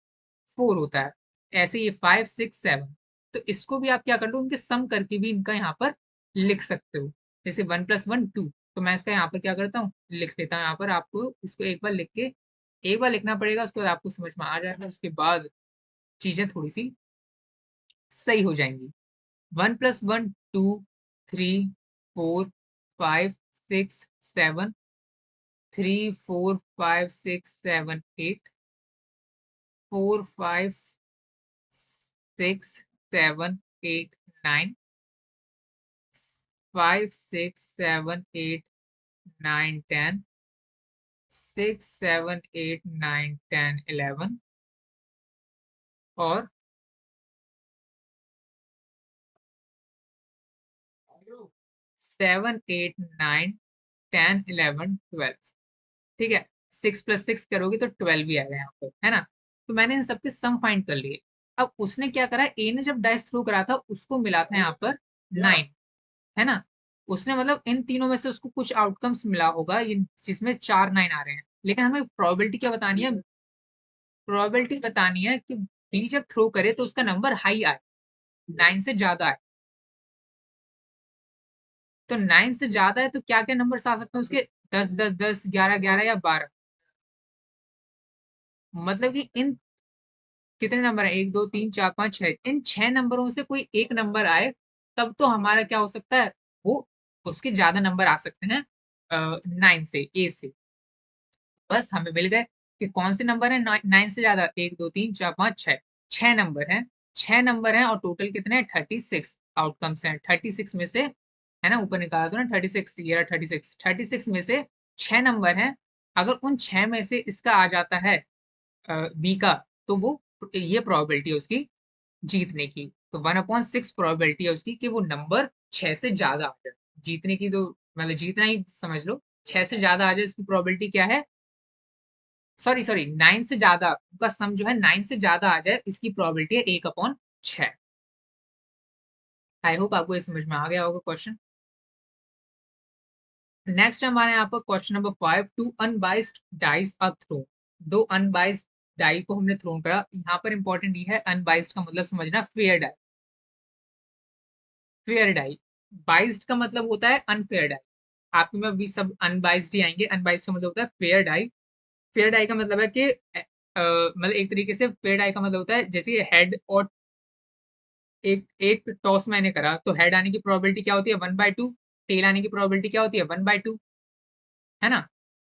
4 होता है। ऐसे ये 5 6 7, तो इसको भी आप क्या कर लो, उनके सम करके भी इनका यहाँ पर लिख सकते हो। जैसे 1 + 1 2, तो मैं इसका यहाँ पर क्या करता हूँ, लिख देता हूँ यहाँ पर, आपको इसको एक बार लिख के, एक बार लिखना पड़ेगा, उसके बाद आपको समझ में आ जाएगा, उसके बाद चीजें थोड़ी सी सही हो जाएंगी। 1 + 1 2, 3 4 5 6 7, 3 4 5 6 7 8, 4 5 6 7 8 9, 5 6 7 8 9 10, 6 7 8 9 10 11 और 7 8 9 10 11 12। ठीक है, 6 + 6 करोगे तो 12 भी आएगा यहाँ पर, है ना। तो मैंने इन सबके सम फाइंड कर लिए। अब उसने क्या करा, ए ने जब डाइस थ्रो करा था उसको मिला था यहाँ पर 9, है ना। उसने मतलब इन तीनों में से उसको कुछ आउटकम्स मिला होगा जिसमें 4 9 आ रहे हैं, लेकिन हमें प्रोबेबिलिटी क्या बतानी है, प्रोबेबिलिटी बतानी है कि बी जब थ्रो करे तो उसका नंबर हाई आए, 9 से ज्यादा आए। तो 9 से ज्यादा है तो क्या क्या नंबर आ सकते हैं उसके, 10 10 10 11 11 या 12। मतलब कि इन कितने नंबर है, 1 2 3 4 5 6, इन 6 नंबरों से कोई एक नंबर आए तब तो हमारा क्या हो सकता है, वो उसके ज्यादा नंबर आ सकते हैं 9 से, ए से। बस हमें मिल गए कि कौन से नंबर है 9 से ज्यादा, 1 2 3 4 5 6, 6 नंबर है, 6 नंबर है और टोटल कितने हैं, 36 आउटकम्स हैं। 36 में से, है ना, ऊपर निकाला तो ना 36, ये रहा 36, 36 में से 6 नंबर है। अगर उन 6 में से इसका आ जाता है बी का, तो वो, ये प्रोबेबिलिटी है उसकी जीतने की। तो 1/6 प्रोबेबिलिटी है उसकी कि वो नंबर 6 से ज्यादा आ जाए जीतने की। तो मतलब जीतना ही समझ लो, 6 से ज्यादा आ जाए इसकी प्रोबेबिलिटी क्या है, सॉरी सॉरी 9 से ज्यादा, उनका सम जो है 9 से ज्यादा आ जाए, इसकी प्रोबेबिलिटी है 1/6। आई होप आपको ये समझ में आ गया होगा क्वेश्चन। नेक्स्ट हमारे यहाँ पर question number 5, two unbiased dice are thrown. दो अनबाइस्ड डाई को हमने थ्रोन करा। यहाँ पर इंपॉर्टेंट ये है, अनबाइस्ड का मतलब समझना fair die, fair die. Biased का मतलब होता है अनफेयर डाई। आपके में भी सब अनबाइस्ड ही आएंगे। अनबाइस्ड का मतलब होता है फेयर डाई। फेयर डाई का मतलब है कि मतलब एक तरीके से फेयर डाई का मतलब होता है जैसे हेड और एक एक टॉस मैंने करा तो हेड आने की प्रोबेबिलिटी क्या होती है, 1/2। टेल आने की प्रोबेबिलिटी क्या होती है, 1/2, है ना।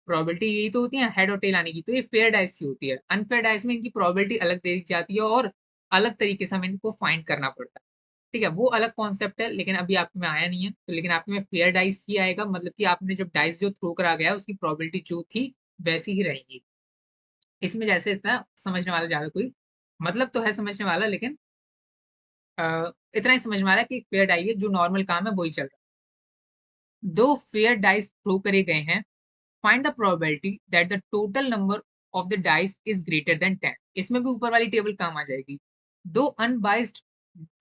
प्रोबेबिलिटी यही तो होती है हेड और टेल आने की। तो ये फेयर डाइस की होती है। अनफेयर डाइस में इनकी प्रोबेबिलिटी अलग दे दी जाती है और अलग तरीके से हमें इनको फाइंड करना पड़ता है। ठीक है, वो अलग कॉन्सेप्ट है, लेकिन अभी आपके में आया नहीं है। तो लेकिन आपके में फेयर डाइस ही आएगा, मतलब कि आपने जब डाइस जो थ्रो करा गया उसकी प्रोबेबिलिटी जो थी वैसी ही रहेगी। इसमें जैसे इतना समझने वाला ज्यादा कोई मतलब तो है समझने वाला, लेकिन इतना ही समझ में आ रहा है कि एक फेयर डाई है, जो नॉर्मल काम है वही चल रहा है। दो फेयर डाइस थ्रो करे गए हैं, find the probability that the total number of the dice is greater than 10। इसमें भी ऊपर वाली टेबल काम आ जाएगी। दो अनबाइस्ड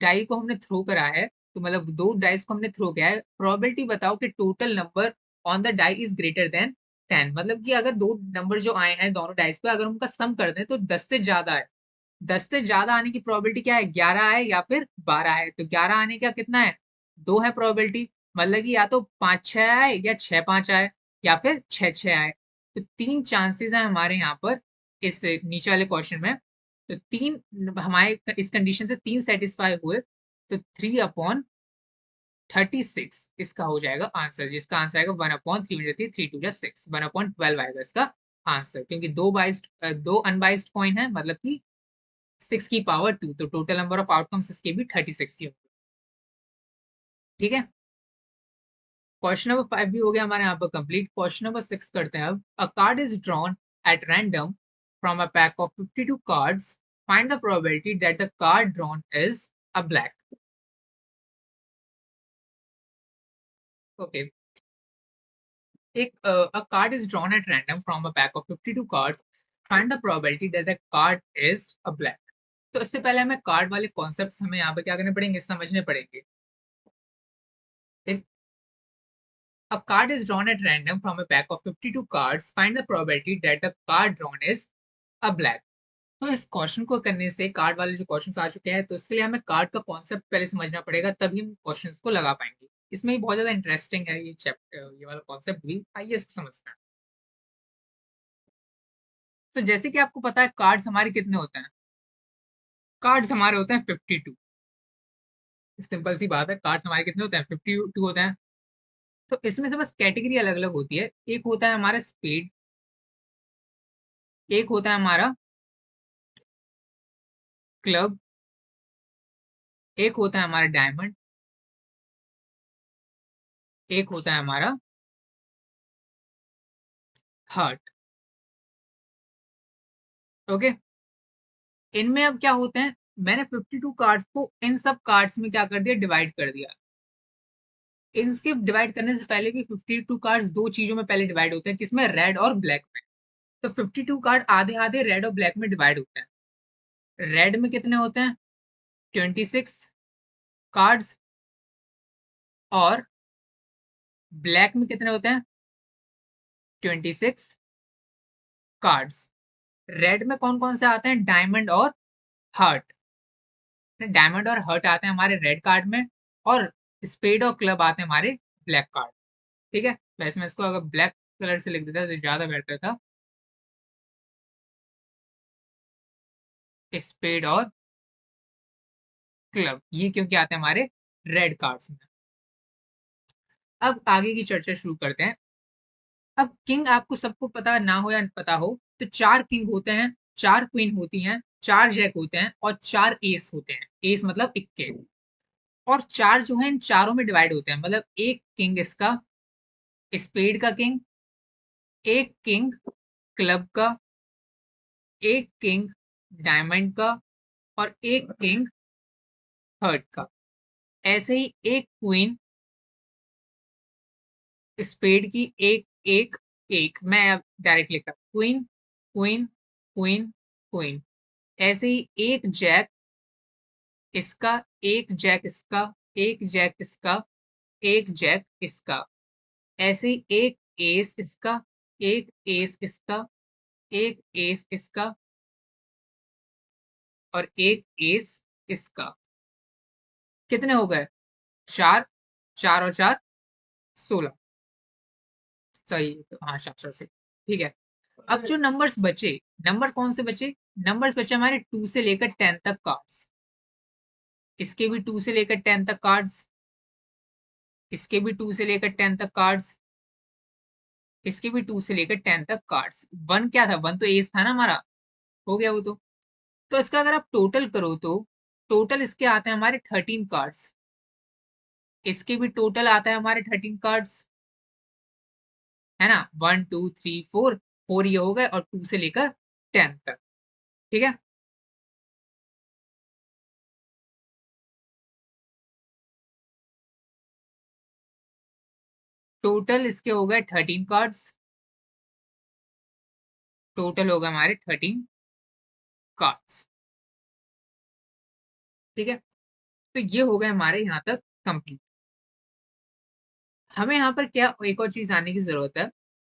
डाई को हमने थ्रो करा है, तो मतलब दो डाइस को हमने थ्रो किया है, प्रोबेबिलिटी बताओ कि total number on the die is greater than 10। मतलब कि अगर दो नंबर जो आए हैं दोनों डाइस पे, अगर उनका सम कर दें तो 10 से ज्यादा है। 10 से ज्यादा आने की प्रोबेबिलिटी क्या है, 11 है या फिर 12 है। तो 11 आने का कितना है, 2 है प्रोबेबिलिटी। मतलब कि या तो 5 6 आए या 6 5 आए या फिर 6 6 आए। तो 3 चांसेस है हमारे यहाँ पर इस नीचे वाले क्वेश्चन में। तो तीन, हमारे इस कंडीशन से 3 सेटिस्फाई हुए, तो 3/36 इसका हो जाएगा आंसर, जिसका आंसर आएगा 1/3, 3 2 6, 1/12 आएगा इसका आंसर। क्योंकि दो अनबाइस्ड कॉइन है, मतलब कि 6 की पावर 2, तो टोटल नंबर ऑफ आउटकम्स इसके भी 36 ही होंगे। ठीक है, क्वेश्चन नंबर 5 भी हो गया हमारे यहाँ पर कंप्लीट। क्वेश्चन नंबर 6 करते हैं अब। अ card is drawn at random from a pack of 52 cards, find the probability that the card drawn is a black. Okay, एक a card is drawn at random from a pack of 52 cards, find the probability that the card is a black। तो इससे पहले हमें कार्ड वाले कॉन्सेप्ट्स हमें यहाँ पे क्या करने पड़ेंगे, समझने पड़ेंगे। A card is drawn at random from a pack of 52 cards, find the probability that the card drawn is a black। तो इस क्वेश्चन को करने से, कार्ड वाले जो क्वेश्चन आ चुके हैं, तो इसके लिए हमें कार्ड का कॉन्सेप्ट पहले समझना पड़ेगा, तभी हम क्वेश्चन को लगा पाएंगे। इसमें ही बहुत ज्यादा इंटरेस्टिंग है ये चैप्टर, ये वाला कॉन्सेप्ट भी। आइए इसको समझते हैं। तो जैसे कि आपको पता है कार्ड्स हमारे कितने होते हैं, कार्ड्स हमारे होते हैं 52। सिंपल सी बात है, कार्ड्स हमारे कितने होते हैं, 52 होते हैं। तो इसमें से बस कैटेगरी अलग अलग होती है। एक होता है हमारा स्पेड, एक होता है हमारा क्लब, एक होता है हमारा डायमंड, एक होता है हमारा हार्ट। ओके, इनमें अब क्या होते हैं, मैंने 52 कार्ड्स को इन सब कार्ड्स में क्या कर दिया, डिवाइड कर दिया। इनसे डिवाइड करने से पहले भी 52 कार्ड्स दो चीजों में पहले डिवाइड होते हैं, किसमें, रेड और ब्लैक में। तो 52 कार्ड आधे आधे रेड और ब्लैक में डिवाइड होते हैं। रेड में कितने होते हैं, 26 कार्ड्स, और ब्लैक में कितने होते हैं, 26 कार्ड्स। रेड में कौन कौन से आते हैं, डायमंड और हार्ट। डायमंड और हर्ट आते हैं हमारे रेड कार्ड में, और स्पेड और क्लब आते हैं हमारे ब्लैक कार्ड। ठीक है, वैसे मैं इसको अगर ब्लैक कलर से लिख देता तो ज्यादा बेहतर था। स्पेड और क्लब, ये क्योंकि आते हैं हमारे रेड कार्ड्स में। अब आगे की चर्चा शुरू करते हैं। अब किंग आपको सबको पता ना हो या पता हो तो चार किंग होते हैं, चार क्वीन होती हैं, चार जैक होते हैं और चार एस होते हैं। एस मतलब इक्के। और चार जो है इन चारों में डिवाइड होते हैं, मतलब एक किंग इसका स्पेड का किंग, एक किंग क्लब का, एक किंग डायमंड का और एक किंग हर्ट का। ऐसे ही एक क्वीन स्पेड की, एक एक एक, मैं अब डायरेक्ट लिखता हूँ, क्वीन क्वीन क्वीन क्वीन। ऐसे ही एक जैक इसका, एक जैक इसका, एक जैक इसका, एक जैक इसका। ऐसे ही एक एस इसका, एक एस इसका, एक एस इसका और एक एस इसका। कितने हो गए? चार। चार और चार 16। सही, हाँ 7 से ठीक है। अब जो नंबर्स बचे, नंबर कौन से बचे? नंबर्स बचे हमारे 2 से लेकर 10 तक कार्ड्स। इसके भी 2 से लेकर 10 तक कार्ड्स, इसके भी 2 से लेकर 10 तक कार्ड्स, इसके भी 2 से लेकर 10 तक कार्ड्स। वन क्या था? वन तो एस था ना हमारा, हो गया वो तो इसका अगर आप टोटल करो तो टोटल इसके आते हैं हमारे 13 कार्ड्स। इसके भी टोटल आता है हमारे 13 कार्ड्स, है ना। 1 2 3 4, 4 ये हो गए और 2 से लेकर 10 तक, ठीक है। टोटल इसके हो गए 13 कार्ड्स, टोटल हो गए हमारे 13 कार्ड्स, ठीक है। तो ये हो गए हमारे यहाँ तक कंप्लीट। हमें यहाँ पर क्या एक और चीज आने की जरूरत है।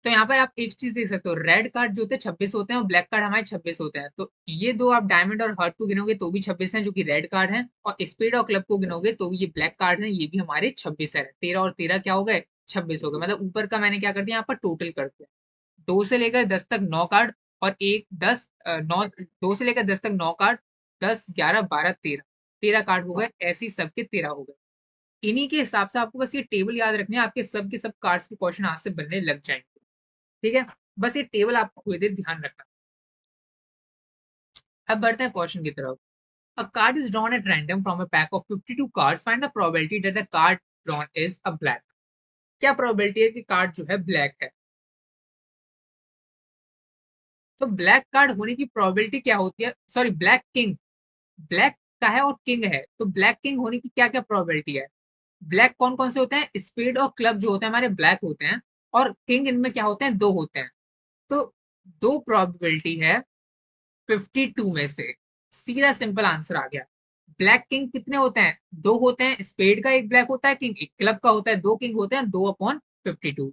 तो यहाँ पर आप एक चीज देख सकते हो, रेड कार्ड जो होते हैं 26 होते हैं और ब्लैक कार्ड हमारे 26 होते हैं। तो ये दो आप डायमंड और हार्ट को गिनोगे तो भी 26 हैं, जो कि रेड कार्ड है। और स्पेड और क्लब को गिनोगे तो ये ब्लैक कार्ड है, ये भी हमारे 26 है। 13 और 13 क्या हो गए? 26 हो गए। मतलब ऊपर का मैंने क्या कर दिया, यहाँ पर टोटल करते हैं। 2 से लेकर 10 तक 9 कार्ड और एक 10 9, 2 से लेकर 10 तक 9 कार्ड, 10 11 12 13, 13 कार्ड हो गए। ऐसे ही सबके 13 हो गए। इन्हीं के हिसाब से आपको बस ये टेबल याद रखनी है, आपके सब के सब कार्ड्स के क्वेश्चन आज से बनने लग जाएंगे, ठीक है। बस ये टेबल आपको थोड़ी देर ध्यान रखना। अब बढ़ते हैं क्वेश्चन की तरफ। A card is drawn at random from a pack of 52 cards. Find the probability that the card drawn is a black. क्या प्रोबेबिलिटी है कि कार्ड जो है ब्लैक है? तो ब्लैक कार्ड होने की प्रोबेबिलिटी क्या होती है? सॉरी, ब्लैक किंग, ब्लैक का है और किंग है, तो ब्लैक किंग होने की क्या क्या प्रोबेबिलिटी है? ब्लैक कौन कौन से होते हैं? स्पेड और क्लब जो होते हैं हमारे ब्लैक होते हैं, और किंग इनमें क्या होते हैं? दो होते हैं। तो दो प्रोबेबिलिटी है 52 में से। सीधा सिंपल आंसर आ गया। ब्लैक किंग कितने होते हैं? दो होते हैं। स्पेड का एक ब्लैक होता है किंग, एक क्लब का होता है। दो किंग होते हैं, 2/52।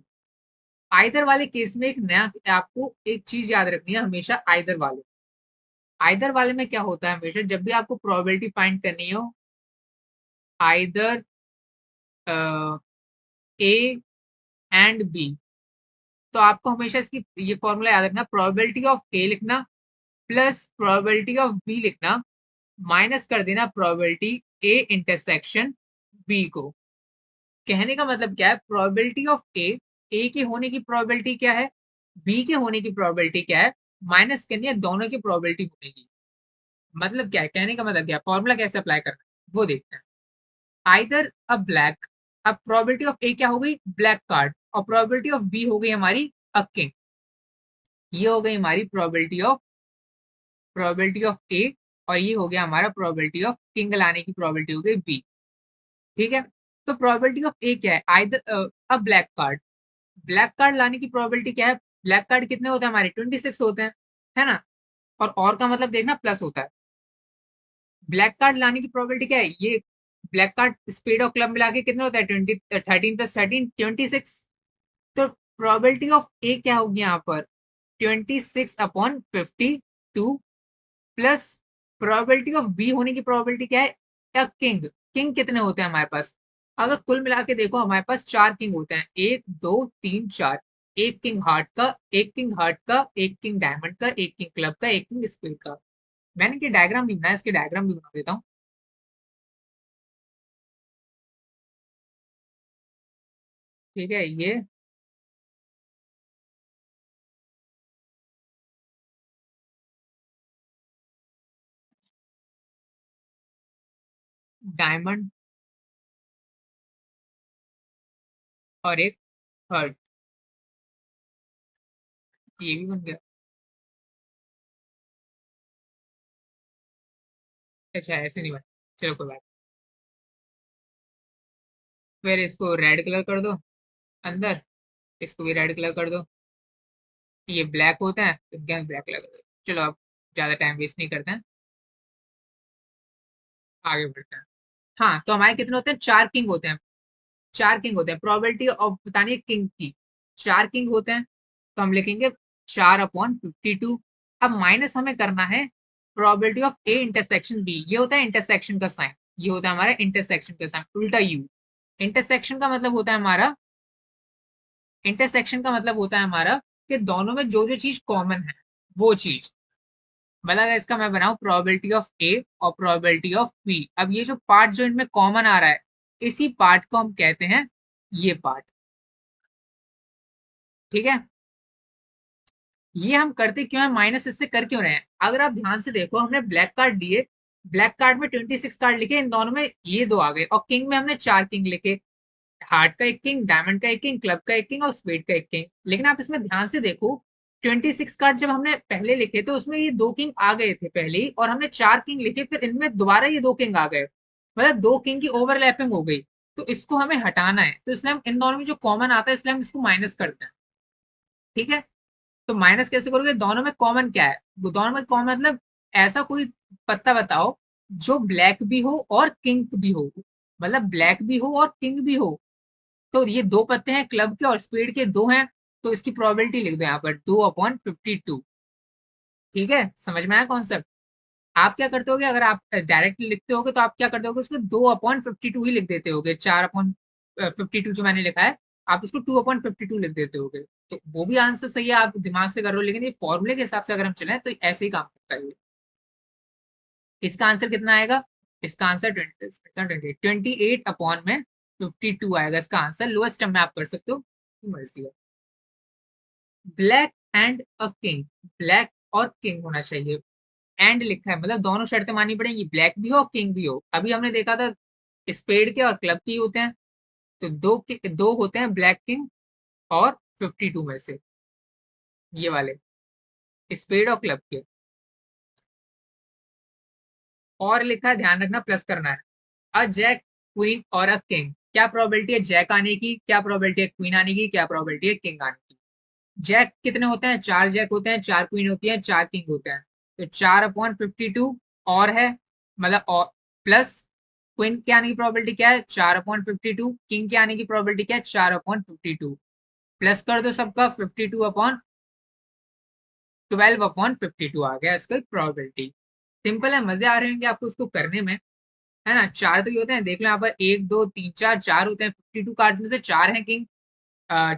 आइदर वाले केस में एक नया आपको एक चीज याद रखनी है हमेशा। आइदर वाले, आइदर वाले में क्या होता है हमेशा जब भी आपको प्रोबेबिलिटी फाइंड करनी हो, आइदर ए एंड बी, तो आपको हमेशा इसकी ये फॉर्मूला याद रखना, प्रोबेबिलिटी ऑफ ए लिखना प्लस प्रोबेबिलिटी ऑफ बी लिखना, माइनस कर देना प्रोबेबिलिटी ए इंटरसेक्शन बी को। कहने का मतलब क्या है? प्रोबेबिलिटी ऑफ ए के होने की प्रोबेबिलिटी क्या है, बी के होने की प्रोबेबिलिटी क्या है, माइनस करनी है दोनों की प्रोबेबिलिटी होने की। मतलब क्या है? कहने का मतलब क्या है? फॉर्मूला कैसे अप्लाई करना है वो देखते हैं। आइदर अ ब्लैक, अब प्रोबेबिलिटी ऑफ ए क्या हो गई? Black card. और प्रोबेबिलिटी ऑफ बी हो गई हमारी अ किंग। ये हो गई हमारी प्रोबेबिलिटी ऑफ ए, और ये हो गया हमारा प्रोबेबिलिटी ऑफ किंग लाने की प्रोबेबिलिटी हो गई बी, ठीक है। तो प्रोबेबिलिटी ऑफ ए क्या है? आइदर अ ब्लैक कार्ड, ब्लैक कार्ड लाने की प्रोबेबिलिटी क्या है? ब्लैक कार्ड कितने होते हैं हमारे? 26 होते हैं, है ना। और का मतलब देखना प्लस होता है। ब्लैक कार्ड लाने की प्रोबेबिलिटी क्या है? ये ब्लैक कार्ड स्पेड और क्लब मिला के कितने होता है? 13 + 13 26। तो प्रोबेबिलिटी ऑफ ए क्या होगी यहाँ पर? 26/52 प्लस प्रोबेबिलिटी ऑफ बी होने की प्रोबेबिलिटी क्या है? या किंग, किंग कितने होते हैं हमारे पास? अगर कुल मिला के देखो हमारे पास चार किंग होते हैं, 1 2 3 4। एक किंग हार्ट का, एक किंग हार्ट का, एक किंग डायमंड का, एक किंग क्लब का, एक किंग स्पेड का। मैंने कि डायग्राम नहीं बनाया, इसके डायग्राम भी बना देता हूँ। ठीक है, ये डायमंड और एक हर्ट, ये भी बन गया। अच्छा ऐसे नहीं बना, चलो कोई बात। फिर इसको रेड कलर कर दो अंदर, इसको भी रेड कलर कर दो। ये ब्लैक होता है तो क्या ब्लैक कलर कर दो। चलो अब ज्यादा टाइम वेस्ट नहीं करते हैं, आगे बढ़ते हैं। हाँ तो हमारे कितने होते हैं, चार किंग होते हैं। चार किंग होते हैं, प्रोबेबिलिटी ऑफ बतानी है किंग की। चार किंग होते हैं तो हम लिखेंगे 4/52। अब माइनस हमें करना है probability of A intersection B, ये होता है इंटरसेक्शन का साइन। ये होता है हमारा इंटरसेक्शन का साइन, उल्टा यू। इंटरसेक्शन का मतलब होता है हमारा, इंटरसेक्शन का मतलब होता है हमारा कि दोनों में जो जो चीज कॉमन है वो चीज। मतलब इसका मैं बनाऊं प्रोबेबिलिटी ऑफ ए और प्रोबेबिलिटी ऑफ बी, अब ये जो पार्ट जो इनमें कॉमन आ रहा है, इसी पार्ट को हम कहते हैं ये पार्ट। ठीक है, ये हम करते क्यों है, माइनस इससे कर क्यों रहे हैं, अगर आप ध्यान से देखो हमने ब्लैक कार्ड दिए, ब्लैक कार्ड में 26 कार्ड लिखे, इन दोनों में ये दो आ गए, और किंग में हमने चार किंग लिखे। हार्ट का एक किंग, डायमंड का एक किंग, क्लब का एक किंग और स्पेड का एक किंग। लेकिन आप इसमें ध्यान से देखो 26 कार्ड जब हमने पहले लिखे तो उसमें ये दो किंग आ गए थे पहले ही, और हमने चार किंग लिखे, फिर इनमें दोबारा ये दो किंग आ गए, मतलब दो किंग की ओवरलैपिंग हो गई। तो इसको हमें हटाना है, तो इसलिए हम इन दोनों में जो कॉमन आता है इसलिए हम इसको माइनस करते हैं। ठीक है, तो माइनस कैसे करोगे, दोनों में कॉमन क्या है, वो दोनों में कॉमन मतलब ऐसा कोई पत्ता बताओ जो ब्लैक भी हो और किंग भी हो, मतलब ब्लैक भी हो और किंग भी हो। तो ये दो पत्ते हैं क्लब के और स्पेड के दो हैं, तो इसकी प्रोबेबिलिटी लिख दो यहाँ पर 2/52। ठीक है, समझ में आया कॉन्सेप्ट। आप क्या करते होगे, अगर आप डायरेक्टली लिखते होगे तो आप क्या करते होगे, उसको 2/52 ही लिख देते होगे, 4/52 जो मैंने लिखा है आप उसको 2/52 लिख देते होगे। तो वो भी आंसर सही है, आप दिमाग से कर रहे हो, लेकिन ये फॉर्मूले के हिसाब से अगर हम चले तो ऐसे ही काम करता है ये। इसका आंसर कितना आएगा, इसका आंसर 28/52 आएगा इसका आंसर, लोएस्ट टर्म में आप कर सकते हो, मर्जी है। Black and a king, black और किंग होना चाहिए, एंड लिखा है मतलब दोनों शर्तें माननी पड़ेंगी, ब्लैक भी हो किंग भी हो। अभी हमने देखा था स्पेड के और क्लब के होते हैं, तो दो होते हैं ब्लैक किंग और 52 में से, ये वाले स्पेड और क्लब के। और लिखा है, ध्यान रखना प्लस करना है, अ जैक क्वीन और अ किंग, क्या प्रोबेबिलिटी है जैक आने की, क्या प्रोबेबिलिटी है क्वीन आने की, क्या प्रोबेबिलिटी है किंग आने की। जैक कितने होते हैं, चार जैक होते हैं, चार क्वीन होती है, चार किंग होते हैं, तो 4/52 और है, मतलब और प्लस क्वीन के आने की प्रोबेबिलिटी क्या है 4/52, किंग के आने की प्रोबेबिलिटी क्या है 4/52, प्लस कर दो सबका 12/52 आ गया इसका प्रोबेबिलिटी। सिंपल है, मजे आ रहे होंगे आपको उसको करने में, है ना। चार तो ये होते हैं, देख लो यहाँ पर एक दो तीन चार, चार होते हैं 52 कार्ड्स में से, चार है किंग,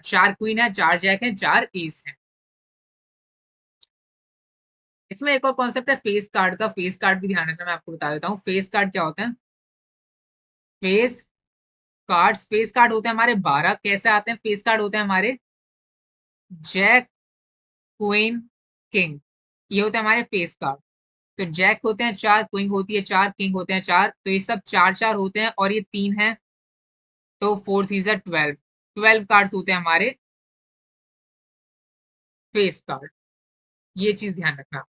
चार क्वीन है, चार जैक है, चार एस है। इसमें एक और कॉन्सेप्ट है फेस कार्ड का, फेस कार्ड भी ध्यान रखना, मैं आपको बता देता हूँ फेस कार्ड क्या होता है। फेस कार्ड होते हैं हमारे 12, कैसे आते हैं फेस कार्ड होते हैं हमारे जैक क्वीन किंग, ये होते हैं हमारे फेस कार्ड। तो जैक होते हैं चार, क्वीन होती है चार, किंग होते हैं चार, तो ये सब चार चार होते हैं और ये तीन है, तो 4 3 12, 12 कार्ड होते हैं हमारे फेस कार्ड, ये चीज ध्यान रखना।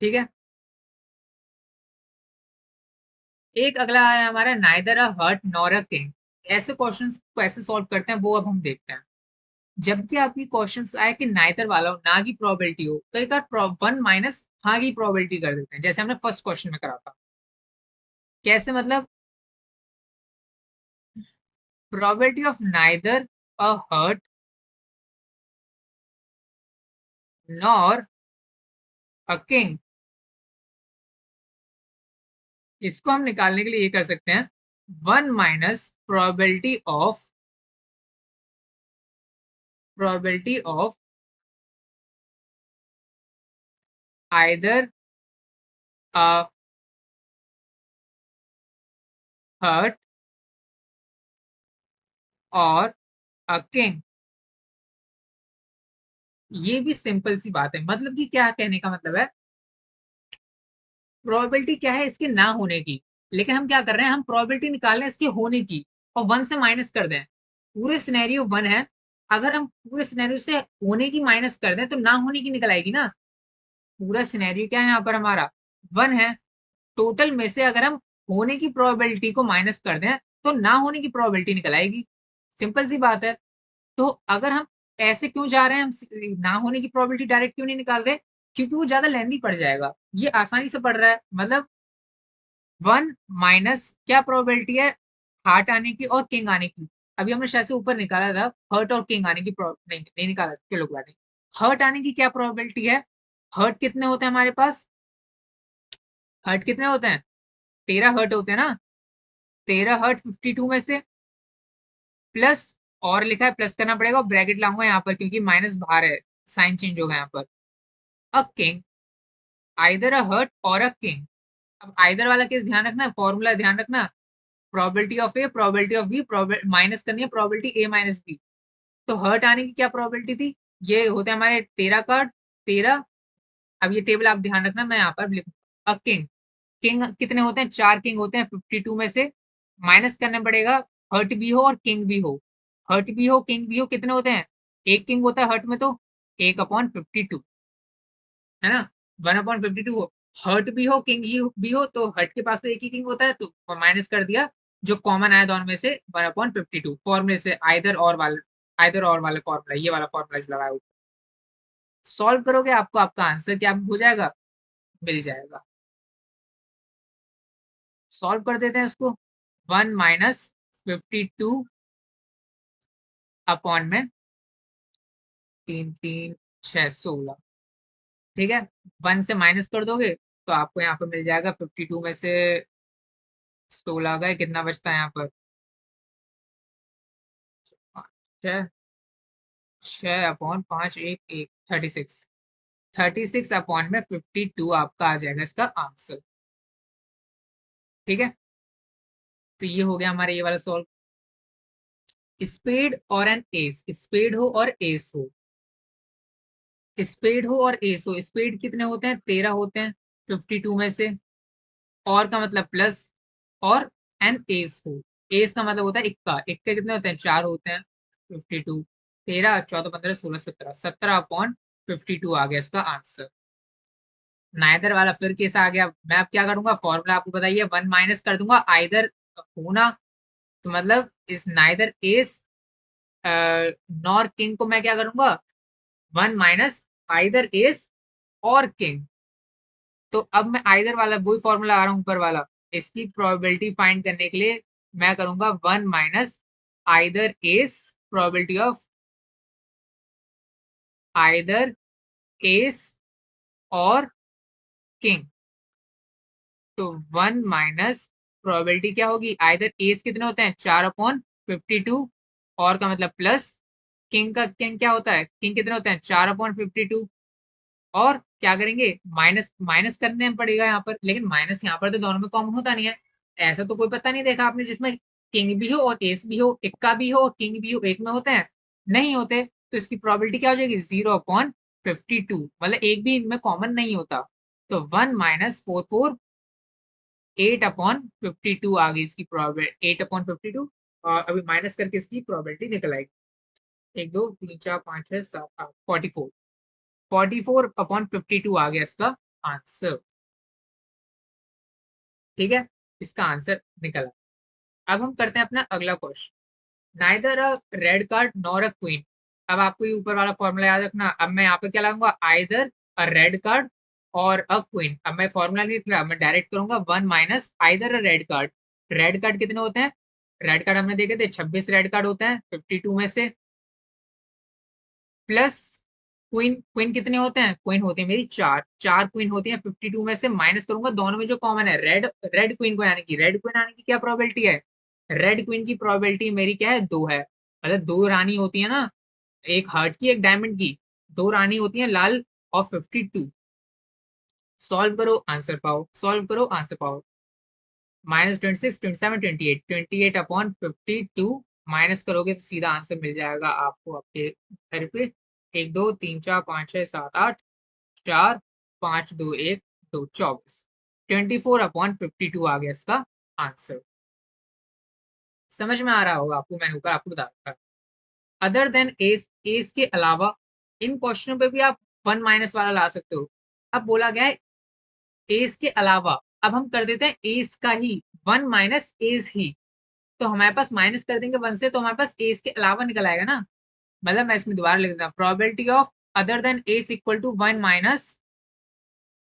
ठीक है, एक अगला है हमारा neither a heart nor a king. ऐसे क्वेश्चंस को ऐसे सॉल्व करते हैं वो अब हम देखते हैं। जबकि आपकी क्वेश्चंस आए कि नाइदर वाला हो, ना की प्रोबेबिलिटी हो, कई बार वन माइनस हाँ की प्रोबेबिलिटी कर देते हैं, जैसे हमने फर्स्ट क्वेश्चन में करा था। कैसे मतलब, probability of neither a heart nor a king, इसको हम निकालने के लिए ये कर सकते हैं, one minus probability of either a heart और अ किंग। ये भी सिंपल सी बात है, मतलब कि क्या कहने का मतलब है, प्रोबेबिलिटी क्या है इसके ना होने की, लेकिन हम क्या कर रहे हैं, हम प्रोबेबिलिटी निकाल रहे हैं इसके होने की, और वन से माइनस कर दें। पूरे सिनेरियो वन है, अगर हम पूरे सिनेरियो से होने की माइनस कर दें तो ना होने की निकल आएगी ना। पूरा सिनेरियो क्या है यहाँ पर हमारा, वन है। टोटल में से अगर हम होने की प्रोबेबिलिटी को माइनस कर दें तो ना होने की प्रोबेबिलिटी निकल आएगी। सिंपल सी बात है। तो अगर हम ऐसे क्यों जा रहे हैं, हम ना होने की प्रोबेबिलिटी डायरेक्ट क्यों नहीं निकाल रहे, क्योंकि वो ज्यादा लेंदी पड़ जाएगा। ये आसानी से पड़ रहा है, मतलब वन माइनस क्या प्रोबेबिलिटी है, हार्ट आने की और किंग आने की। अभी हमने शायद से ऊपर निकाला था हर्ट और किंग आने की नहीं निकाला, चलो बात नहीं। हर्ट आने की क्या प्रोबेबिलिटी है, हर्ट कितने होते हैं हमारे पास, हर्ट कितने होते हैं, 13 हर्ट होते हैं ना। 13 हर्ट 52 में से प्लस, और लिखा है प्लस करना पड़ेगा और ब्रैकेट लाऊंगा यहाँ पर क्योंकि माइनस बाहर है, साइन चेंज होगा यहाँ पर। A king, either a heart और अ किंग। अब आइदर वाला केस ध्यान रखना, फॉर्मूला ध्यान रखना, probability of A probability of B, minus करनी है प्रोबेबिलिटी ए माइनस बी। तो हर्ट आने की क्या प्रोबेबिलिटी थी, ये होते हैं हमारे 13 का 13। अब ये टेबल आप ध्यान रखना, मैं यहाँ पर लिखूंगा। अ किंग, किंग कितने होते हैं, 4 किंग होते हैं 52 में से, माइनस करना पड़ेगा, हर्ट भी हो और किंग भी हो। हर्ट भी हो किंग भी हो, कितने होते हैं, एक किंग होता है हर्ट में, तो 1/52, है ना। 1/52 हो, हर्ट भी हो किंग भी हो, तो हर्ट के पास तो एक ही किंग होता है, तो माइनस कर दिया, जो कॉमन आया दोनों में से 1/52 फॉर्मूले से, आइदर और वाला फॉर्मूला, ये वाला फॉर्मूला जो लगाया, सॉल्व करोगे आपको आपका आंसर क्या हो जाएगा, मिल जाएगा। सॉल्व कर देते हैं इसको। 1 - 52 अपॉन में 3 3 6 16, ठीक है। वन से माइनस कर दोगे तो आपको यहाँ पर मिल जाएगा 52 में से 16 गए, कितना बचता है यहाँ पर, 6, 6/5 36, 36/52 आपका आ जाएगा इसका आंसर, ठीक है। तो ये हो गया हमारा ये वाला सॉल्व। स्पेड और एन एस, स्पेड हो और एस हो, स्पेड हो और एस हो, स्पेड कितने होते हैं, 13 होते हैं 52 में से, और का मतलब प्लस, और एन एस हो, एस का मतलब होता है इक्का, इक्के कितने होते हैं, 4 होते हैं 52, 13 14 15 16 17, 17/52 आ गया इसका आंसर। नाइदर वाला फिर केस आ गया, मैं अब क्या करूंगा, फॉर्मूला आपको बताइए, वन माइनस कर दूंगा आइदर होना, तो मतलब इस नाइदर एस नॉर किंग को मैं क्या करूंगा, वन माइनस आइदर एस और किंग। तो अब मैं आइदर वाला वही फॉर्मूला आ रहा हूं ऊपर वाला, इसकी प्रोबेबिलिटी फाइंड करने के लिए मैं करूंगा one minus either S, probability of either S और किंग। तो वन माइनस प्रोबेबिलिटी क्या होगी, आइदर एस कितने होते हैं, 4/52, और का मतलब प्लस, किंग क्या होता है, किंग कितने होते हैं, 4/52, और क्या करेंगे, माइनस माइनस करने पड़ेगा यहाँ पर, लेकिन माइनस यहाँ पर तो दोनों में कॉमन होता नहीं है। ऐसा तो कोई पता नहीं देखा आपने जिसमें किंग भी हो और एस भी हो, इक्का भी हो और किंग भी हो, एक में होते हैं, नहीं होते। तो इसकी प्रोबेबिलिटी क्या हो जाएगी, 0/52, मतलब एक भी इनमें कॉमन नहीं होता। तो 1 - 4 4 8/52 आ गई इसकी प्रोबेबिलिटी, 8/52, और अभी माइनस करके इसकी प्रोबेबिलिटी निकल आएगी, 1 2 3 4 5 6 7 8 44, 44/52 आ गया इसका आंसर, ठीक है। इसका आंसर निकला। अब हम करते हैं अपना अगला question, neither a red card nor a queen. अब आपको ये ऊपर वाला फॉर्मूला याद रखना, अब मैं यहाँ पे क्या लगाऊंगा, आइदर अ रेड कार्ड और अ क्वीन। अब मैं फॉर्मूला नहीं लिख रहा, मैं डायरेक्ट करूंगा वन माइनस आइदर अ रेड कार्ड। रेड कार्ड कितने होते हैं, रेड कार्ड हमने देखे थे 26 रेड कार्ड होते हैं 52 में से, प्लस क्वीन, क्वीन कितने होते हैं, क्वीन होती है मेरी 4, 4 क्वीन होती है 52 में से, माइनस करूंगा दोनों में जो कॉमन है, रेड रेड क्वीन को, यानी कि रेड क्वीन आने की क्या प्रोबेबिलिटी है, रेड क्वीन की प्रोबेबिलिटी मेरी क्या है, 2 है। मतलब दो रानी होती है ना, एक हार्ट की एक डायमंड की, दो रानी होती है लाल, और 52, सॉल्व करो आंसर पाओ, सॉल्व करो आंसर पाओ। -26, 27, 28, 28 अपॉन 52 माइनस करोगे तो सीधा आंसर मिल जाएगा आपको आपके घर पे। 1 2 3 4 5 6 7 8 4 5 2 1 2 24 24 अपॉन 52 आ गया इसका आंसर। समझ में आ रहा होगा आपको, मैंने ऊपर आपको बता रखा। अदर देन एस, एस के अलावा इन क्वेश्चनों पे भी आप वन माइनस वाला ला सकते हो। अब बोला गया है एस के अलावा, अब हम कर देते हैं एस का ही, वन माइनस एस ही। तो हमारे पास माइनस कर देंगे वन से, तो हमारे पास एस के अलावा निकल आएगा ना। मतलब मैं इसमें दोबारा लिख देता हूँ, probability of other than ace equal to one minus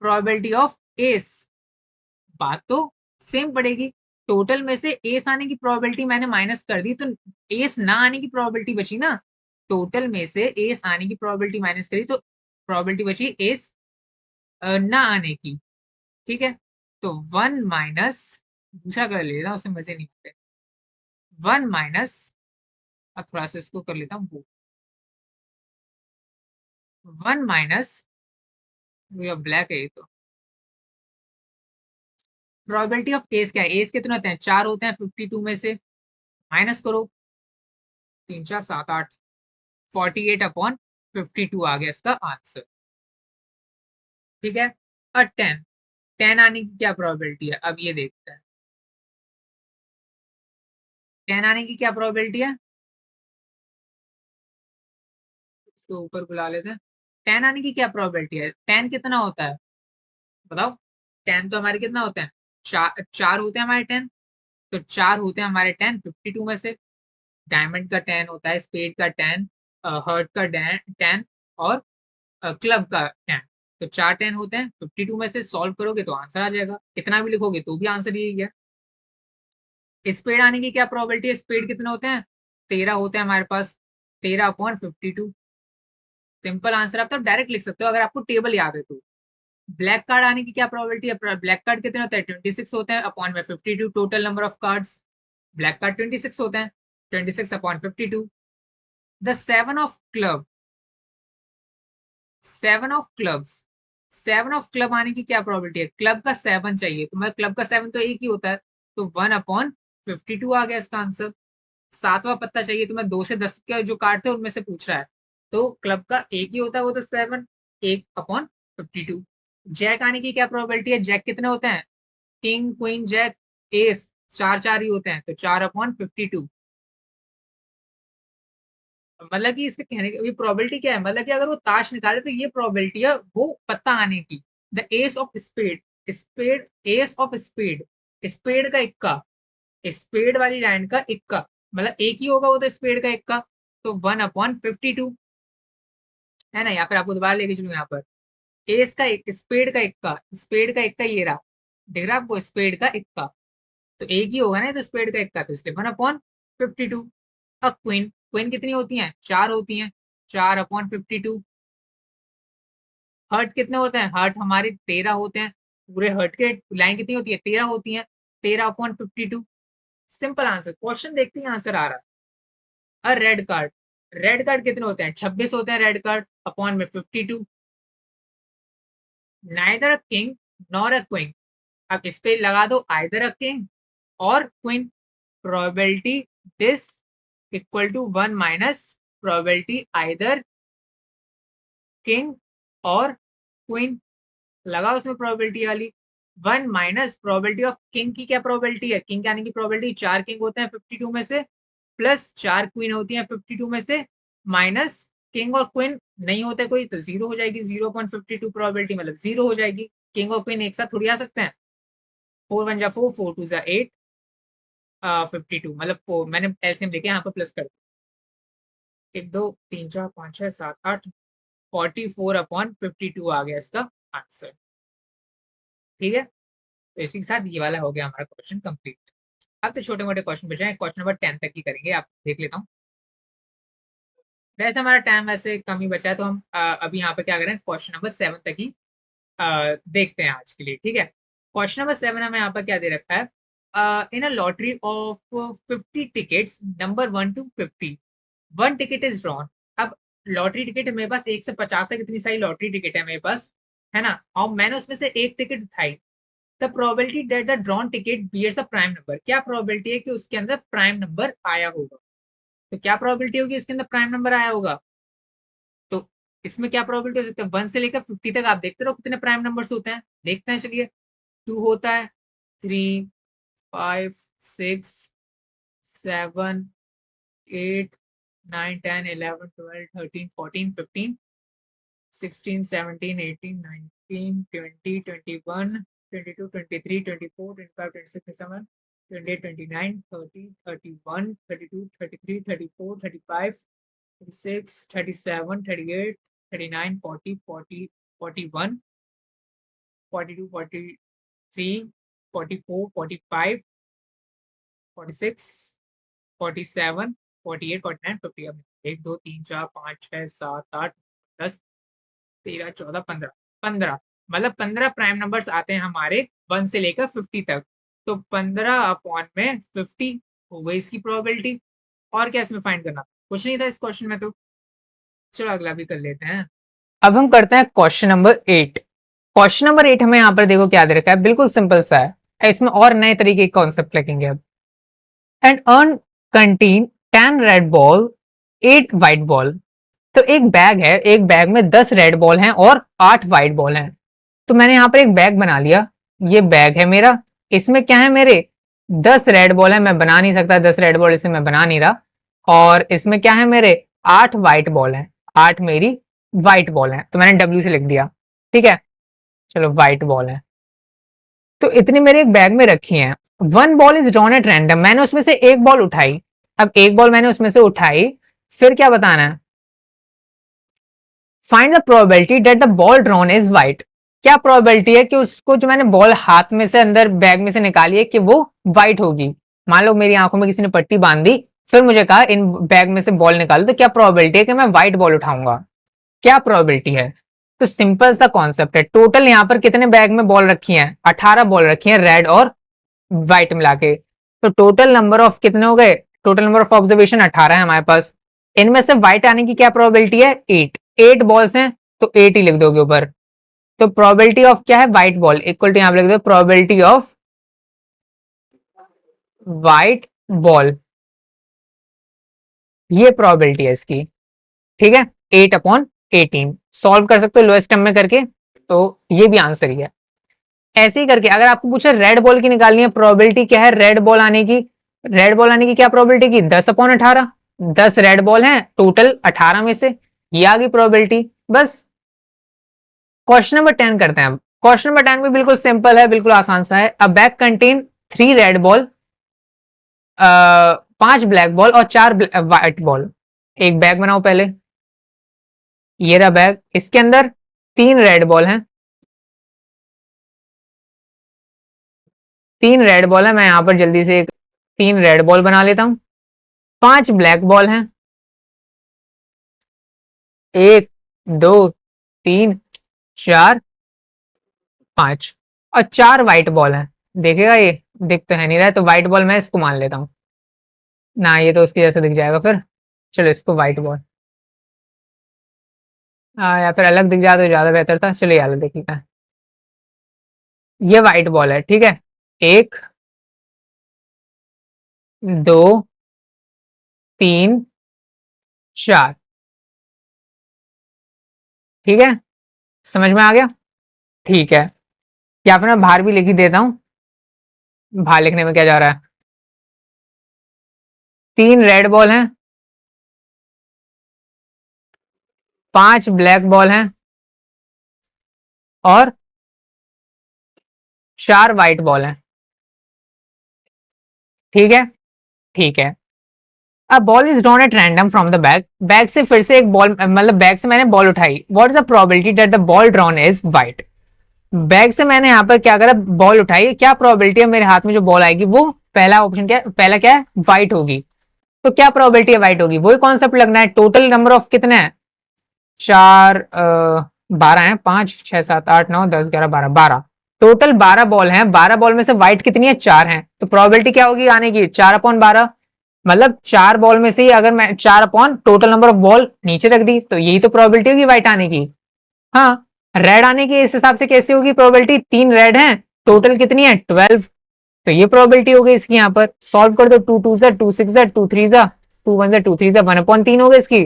probability of ace. बात तो सेम पड़ेगी। टोटल में से एस आने की प्रोबेबिलिटी मैंने माइनस कर दी, तो एस ना आने की प्रोबेबिलिटी बची ना। टोटल में से एस आने की प्रोबेबिलिटी माइनस करी तो प्रोबेबिलिटी बची एस ना आने की। ठीक है, तो वन माइनस, दूसरा कर लेता हूँ, उससे मजे नहीं आते। वन माइनस, अब थोड़ा सा इसको कर लेता हूँ, वन माइनस, ब्लैक है ये तो। प्रोबेबिलिटी ऑफ एस क्या है, एस कितने होते हैं, 4 होते हैं 52 में से। माइनस करो, 3 4 7 8, 48 अपॉन 52 आ गया इसका आंसर। ठीक है, और 10, 10 आने की क्या प्रोबेबिलिटी है, अब ये देखते हैं। 10 आने की क्या प्रोबेबिलिटी है, इसको ऊपर बुला लेते हैं। 10 आने की क्या प्रोबेबिलिटी है, 10 कितना होता है बताओ। 10 तो हमारे कितना होते हैं, चार होते हैं हमारे 10। तो 4 होते हैं हमारे 10 52 में से। डायमंड का 10 होता है, स्पेड का 10, हर्ट का 10 और क्लब का 10। तो 4 10 होते हैं 52 में से। सॉल्व करोगे तो आंसर आ जाएगा, कितना भी लिखोगे तो भी आंसर यही है। स्पेड आने की क्या प्रोबेबिलिटी है, स्पेड कितने होते हैं, 13 होते हैं हमारे पास। 13 अपॉन 52, सिंपल आंसर। आप तो डायरेक्ट लिख सकते हो अगर आपको टेबल याद है तो। ब्लैक कार्ड आने की क्या प्रोबेबिलिटी है, ब्लैक कार्ड कितने होते हैं, 26 होते हैं अपॉन में 52 total number of cards. Black card 26 होते हैं, 26 upon 52। The seven of club, seven of clubs, seven of club आने की क्या प्रोबेबिलिटी है, क्लब का 7 चाहिए, तो मैं क्लब का 7 तो एक ही होता है, तो 1 अपॉन 52 आ गया इसका आंसर। सातवां पत्ता चाहिए, तो मैं 2 से 10 के जो कार्ड थे उनमें से पूछ रहा है, तो क्लब का एक ही होता है, वो तो 7, 1 अपॉन 52। जैक आने की क्या प्रोबेबिलिटी है, जैक कितने होते हैं, किंग क्वीन जैक एस, चार चार ही होते हैं, तो 4 अपॉन 52। मतलब कि इसके कहने की प्रोबेबिलिटी क्या है, मतलब कि अगर वो ताश निकाले तो ये प्रोबेबिलिटी है वो पत्ता आने की। The ace of spade, spade, ace of spade, spade का इक्का, स्पेड वाली लाइन का इक्का, मतलब एक ही होगा वो तो स्पेड का इक्का, तो 1 अपॉन 52 है ना। या फिर आपको दोबारा लेके चलूँ यहाँ पर, एस का एक, स्पेड का इक्का, स्पेड का इक्का ये रहा, दिख रहा है आपको, स्पेड का इक्का, तो एक ही होगा ना तो स्पेड का इक्का, तो इसलिए 1 अपॉन 52। अब क्वीन, क्वीन कितनी होती हैं, 4 होती हैं, 4 अपॉन 52। हर्ट कितने होते हैं, हर्ट हमारे 13 होते हैं, पूरे हर्ट के लाइन कितनी होती है, 13 होती है, 13 अपॉन 52। सिंपल आंसर, क्वेश्चन देखते ही आंसर आ रहा है। और रेड कार्ड, रेड कार्ड कितने होते हैं, 26 होते हैं रेड कार्ड अपॉन में 52। Neither a king nor a queen, अब इस पे लगा दो आइदर अ किंग और queen, probability this equal to 1 minus probability either king और क्वीन, लगा उसमें प्रोबेबिलिटी वाली। 1 माइनस प्रोबेबिलिटी ऑफ किंग की क्या प्रोबेबिलिटी है, किंग आने की प्रोबेबिलिटी, 4 किंग होते हैं 52 में से, प्लस 4 क्वीन होती है 52 में से, माइनस किंग और क्वीन नहीं होते कोई, तो जीरो हो जाएगी, 0.52 प्रोबेबिलिटी मतलब जीरो हो जाएगी। किंग और क्वीन एक साथ थोड़ी आ सकते हैं, 4 1 जा 4, 4 2 जा 8, 52 मतलब 4, मैंने एलसीएम लेके यहाँ पर प्लस कर दिया, 1 2 3 4 5 6 7 8, 44 अपॉन 52 आ गया इसका आंसर। ठीक है, तो इसी के साथ ये वाला हो गया हमारा क्वेश्चन कंप्लीट। अब तो छोटे मोटे क्वेश्चन बचे हैं, क्वेश्चन नंबर 10 तक ही करेंगे, आप देख लेता हूँ। वैसे हमारा टाइम वैसे कम ही बचा है, तो हम अभी यहाँ पे क्या करें, क्वेश्चन नंबर 7 तक ही देखते हैं आज के लिए। ठीक है, क्वेश्चन नंबर 7 हमें यहाँ पर क्या दे रखा है, in a lottery of 50 tickets number 1 to 50 one ticket is drawn. अब लॉटरी टिकट मेरे पास 1 से 50 तक इतनी सारी लॉटरी टिकट है मेरे पास, है ना, और मैंने उसमें से एक टिकट उठाई, the probability that the drawn ticket bears a prime number, क्या प्रोबेबिलिटी है कि उसके अंदर प्राइम नंबर आया होगा। तो क्या प्रोबेबिलिटी होगी इसके अंदर प्राइम नंबर आया होगा। तो इसमें क्या प्रोबेबिलिटी हो सकती है, 1 से लेकर 50 तक आप देखते रहो कितने प्राइम नंबर्स होते हैं, देखते हैं चलिए। 2 होता है, 3, 5, 6, 7, 8, 9, 10, 11, 12, 13, 14, 15, 16, 17, 18, 19, 20, 21, 22, 23, 24, 25, 26, 27, 28, 29, 30, 31, 32, 33, 34, 35, 36, 37, 38, 39, 40, 40, 41, 42, 43, 44, 45, 46, 47, 48, 49, 50। अब 1, 2, 3, 4, 5, 6, 7, 8, 10, 13, 14, 15, 15, मतलब 15 प्राइम नंबर्स आते हैं हमारे 1 से लेकर 50 तक। तो 15 अपॉन में 50 हो गई इसकी प्रोबेबिलिटी। और क्या इसमें फाइंड करना, कुछ नहीं था इस क्वेश्चन में। तो चलो अगला भी कर लेते हैं। अब हम करते हैं क्वेश्चन नंबर 8। क्वेश्चन नंबर 8 हमें यहाँ पर देखो क्या दे रखा है, बिल्कुल सिंपल सा है, इसमें और नए तरीके के कॉन्सेप्ट लगेंगे अब। And earn contain 10 red ball 8 white ball. तो एक बैग है, एक बैग में 10 रेड बॉल हैं और 8 व्हाइट बॉल हैं। तो मैंने यहाँ पर एक बैग बना लिया, ये बैग है मेरा, इसमें क्या है मेरे 10 रेड बॉल है, मैं बना नहीं सकता 10 रेड बॉल, इसे मैं बना नहीं रहा। और इसमें क्या है मेरे 8 व्हाइट बॉल है, 8 मेरी व्हाइट बॉल है, तो मैंने डब्ल्यू से लिख दिया, ठीक है। चलो व्हाइट बॉल है, तो इतनी मेरे एक बैग में रखी है। 1 ball is drawn at random, मैंने उसमें से एक बॉल उठाई। अब एक बॉल मैंने उसमें से उठाई, फिर क्या बताना है, find the probability that the ball drawn is white. क्या प्रोबेबिलिटी है कि उसको जो मैंने बॉल हाथ में से अंदर बैग में से निकाली है कि वो व्हाइट होगी। मान लो मेरी आंखों में किसी ने पट्टी बांध दी, फिर मुझे कहा इन बैग में से बॉल निकालो, तो क्या प्रोबेबिलिटी है कि मैं व्हाइट बॉल उठाऊंगा, क्या प्रोबेबिलिटी है। तो सिंपल सा कॉन्सेप्ट है, टोटल यहाँ पर कितने बैग में बॉल रखी हैं, 18 बॉल रखी हैं रेड और व्हाइट मिला के। तो टोटल नंबर ऑफ कितने हो गए, टोटल नंबर ऑफ ऑब्जर्वेशन 18 है हमारे पास। इनमें से व्हाइट आने की क्या प्रोबेबिलिटी है, 8, 8 बॉल्स हैं तो 8 ही लिख दोगे ऊपर। तो प्रोबेबिलिटी ऑफ क्या है, व्हाइट बॉल इक्वल टू यहाँ पे लिख दो प्रोबेबिलिटी ऑफ व्हाइट बॉल, ये प्रोबेबिलिटी है इसकी, ठीक है। 8/18 सॉल्व कर सकते हो लोएस्ट टर्म में करके, तो ये भी आंसर ही है। ऐसे ही करके अगर आपको पूछे रेड बॉल की निकालनी है, प्रोबेबिलिटी क्या है रेड बॉल आने की, रेड बॉल आने की क्या प्रोबेबिलिटी की, 10/18, 10 रेड बॉल हैं टोटल 18 में से, ये आ गई प्रोबेबिलिटी बस। क्वेश्चन नंबर 10 करते हैं अब। क्वेश्चन नंबर 10 भी बिल्कुल सिंपल है, बिल्कुल आसान सा है। अ bag contain 3 red ball, 5 black ball और 4 व्हाइट बॉल। एक बैग बनाओ पहले, ये रहा बैग, इसके अंदर 3 रेड बॉल हैं, 3 रेड बॉल है, मैं यहां पर जल्दी से 3 रेड बॉल बना लेता हूं। 5 ब्लैक बॉल हैं, 1, 2, 3, 4, 5 और 4 व्हाइट बॉल हैं। देखेगा ये, दिख तो है नहीं रहा है, तो व्हाइट बॉल मैं इसको मान लेता हूं ना, ये तो उसके जैसे दिख जाएगा फिर। चलो इसको व्हाइट बॉल, या फिर अलग दिख जाता तो ज्यादा बेहतर था, चलो ये अलग दिखेगा। ये व्हाइट बॉल है, ठीक है। 1, 2, 3, 4, ठीक है, समझ में आ गया, ठीक है। या फिर मैं बाहर भी लिख ही देता हूं, बाहर लिखने में क्या जा रहा है। 3 रेड बॉल हैं, 5 ब्लैक बॉल हैं और 4 व्हाइट बॉल हैं, ठीक है, ठीक है। अब ball is drawn at random from the bag, bag से फिर से एक बॉल, मतलब बैग से मैंने बॉल उठाई, what is the probability that the ball drawn is white. Bag से मैंने यहाँ पर क्या करा, बॉल उठाई, क्या प्रोबेबिलिटी है मेरे हाथ में जो बॉल आएगी वो, पहला ऑप्शन क्या है, पहला क्या है व्हाइट होगी, तो क्या प्रोबेबिलिटी है व्हाइट होगी, वही कॉन्सेप्ट लगना है। टोटल नंबर ऑफ कितने हैं, 4, 12 है, 5, 6, 7, 8, 9, 10, 11, 12, 12, टोटल 12 बॉल हैं, 12 बॉल में से व्हाइट कितनी है, 4 है, तो प्रोबेबिलिटी क्या होगी आने की, 4/12, मतलब 4 बॉल में से ही अगर मैं 4 upon total number of ball नीचे रख दी, तो यही तो प्रोबेबिलिटी होगी व्हाइट आने की। हाँ, रेड आने की इस हिसाब से कैसे होगी प्रोबेबिलिटी, 3 रेड हैं, टोटल कितनी है 12, तो ये प्रोबेबिलिटी हो गई इसकी। यहाँ पर सॉल्व कर दो, 2 2 जा 2 6 जा 2 3 जा 2 1 जा 2 3 जा 1/3 हो गई इसकी,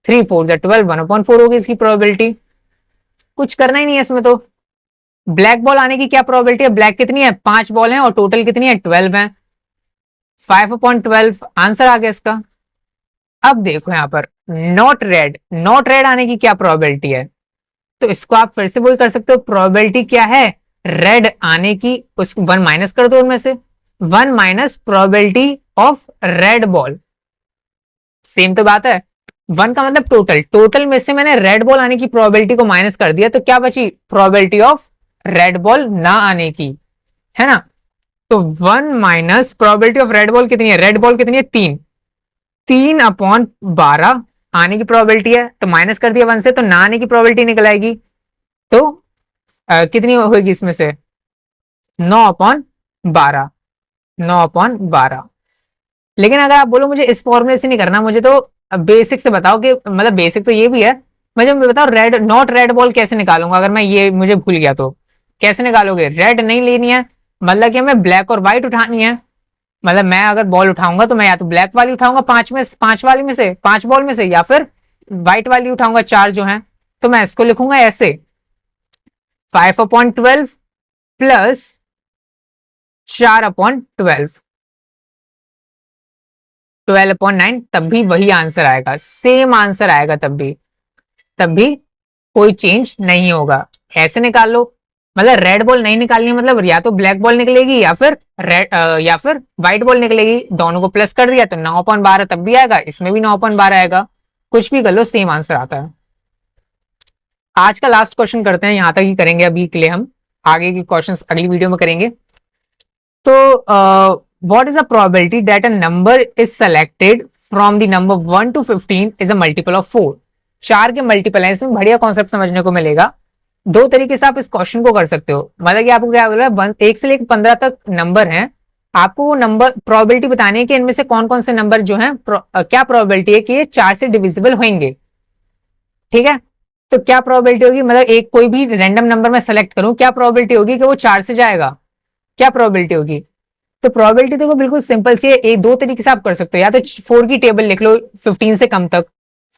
3 4 जा 12 1/4 हो गई इसकी प्रोबेबिलिटी। कुछ करना ही नहीं है इसमें तो। ब्लैक बॉल आने की क्या प्रोबेबिलिटी है, ब्लैक कितनी है 5 बॉल है और टोटल कितनी है 12 है, 5/12 आंसर आ गया इसका। अब देखो यहाँ पर नॉट रेड, नॉट रेड आने की क्या प्रोबेबिलिटी है, तो इसको आप फिर से वही कर सकते हो, प्रोबेबिलिटी क्या है रेड आने की, उस 1 माइनस कर दो उनमें से, 1 minus probability of red ball, same तो बात है। 1 का मतलब टोटल, टोटल में से मैंने रेड बॉल आने की प्रोबेबिलिटी को माइनस कर दिया, तो क्या बची प्रोबेबिलिटी ऑफ रेड बॉल ना आने की, है ना। तो 1 minus probability of red ball कितनी है, रेड बॉल कितनी है 3, 3/12 आने की प्रोबेबिलिटी है, तो माइनस कर दिया 1 से, तो ना आने की प्रोबेबिलिटी निकल आएगी, तो कितनी होगी इसमें से 9/12, 9/12। लेकिन अगर आप बोलो मुझे इस फॉर्मूले से नहीं करना, मुझे तो बेसिक से बताओ कि, मतलब बेसिक तो ये भी है, मुझे बताओ रेड नॉट रेड बॉल कैसे निकालूंगा, अगर मैं ये मुझे भूल गया तो कैसे निकालोगे, रेड नहीं लेनी है, मतलब कि हमें ब्लैक और व्हाइट उठानी है, मतलब मैं अगर बॉल उठाऊंगा तो मैं या तो ब्लैक वाली उठाऊंगा 5 वाली में से, 5 बॉल में से, या फिर व्हाइट वाली उठाऊंगा 4 जो है, तो मैं इसको लिखूंगा ऐसे 5/12 प्लस 4/12, 12/9, तब भी वही आंसर आएगा, सेम आंसर आएगा, तब भी कोई चेंज नहीं होगा। ऐसे निकाल लो, मतलब रेड बॉल नहीं निकालनी है, मतलब या तो ब्लैक बॉल निकलेगी या फिर रेड या फिर व्हाइट बॉल निकलेगी, दोनों को प्लस कर दिया तो 9/12 तब भी आएगा, इसमें भी 9/12 आएगा, कुछ भी कर लो सेम आंसर आता है। आज का लास्ट क्वेश्चन करते हैं, यहां तक ही करेंगे अभी के लिए, हम आगे के क्वेश्चंस अगली वीडियो में करेंगे। तो what is the probability that a number is selected from the number 1 to 15 is a multiple of 4? 4 के मल्टीपल है, इसमें बढ़िया कॉन्सेप्ट समझने को मिलेगा। दो तरीके से आप इस क्वेश्चन को कर सकते हो, मतलब कि आपको क्या बोल रहा है, 1 से लेकर 15 तक नंबर हैं, आपको वो नंबर प्रोबेबिलिटी बतानी है कि इनमें से कौन कौन से नंबर जो है क्या प्रोबेबिलिटी है कि ये 4 से डिविजिबल होंगे, ठीक है। तो क्या प्रोबेबिलिटी होगी, मतलब एक कोई भी रैंडम नंबर में सेलेक्ट करूं, क्या प्रोबेबिलिटी होगी कि वो 4 से जाएगा, क्या प्रोबेबिलिटी होगी। तो प्रोबेबिलिटी देखो बिल्कुल सिंपल सी है, एक दो तरीके से आप कर सकते हो, या तो 4 की टेबल लिख लो 15 से कम तक,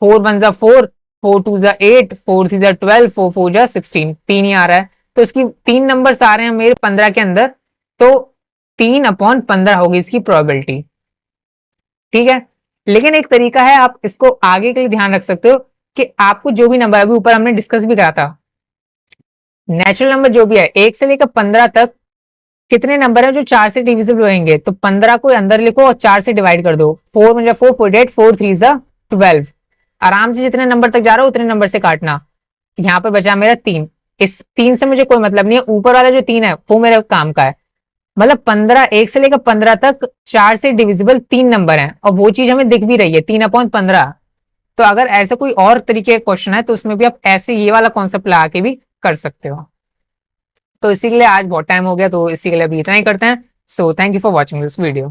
4 1 जा 4, 4 2 जा 8, 4 3 जा 12, 4 4 जा 16, 3 ही आ रहा है, तो इसकी 3 नंबर्स आ रहे हैं मेरे 15 के अंदर, तो 3/15 होगी इसकी प्रोबेबिलिटी, ठीक है। लेकिन एक तरीका है, आप इसको आगे के लिए ध्यान रख सकते हो कि आपको जो भी नंबर अभी ऊपर हमने डिस्कस भी करा था, नेचुरल नंबर जो भी है 1 से लेकर 15 तक कितने नंबर है जो 4 से डिविजिबल होंगे, तो 15 को अंदर लिखो और 4 से डिवाइड कर दो, 4 1 जा 4, 4 8, 4 3 जा 12, आराम से जितने नंबर तक जा रहा हो उतने नंबर से काटना। यहाँ पर बचा मेरा 3, इस 3 से मुझे कोई मतलब नहीं है, ऊपर वाला जो 3 है वो मेरे काम का है, मतलब 15, 1 से लेकर 15 तक 4 से डिविजिबल 3 नंबर हैं, और वो चीज हमें दिख भी रही है 3/15। तो अगर ऐसा कोई और तरीके का क्वेश्चन है तो उसमें भी आप ऐसे ये वाला कॉन्सेप्ट लगा के भी कर सकते हो। तो इसी के लिए आज बहुत टाइम हो गया, तो इसी के लिए अभी इतना ही करते हैं। So thank you for watching this video.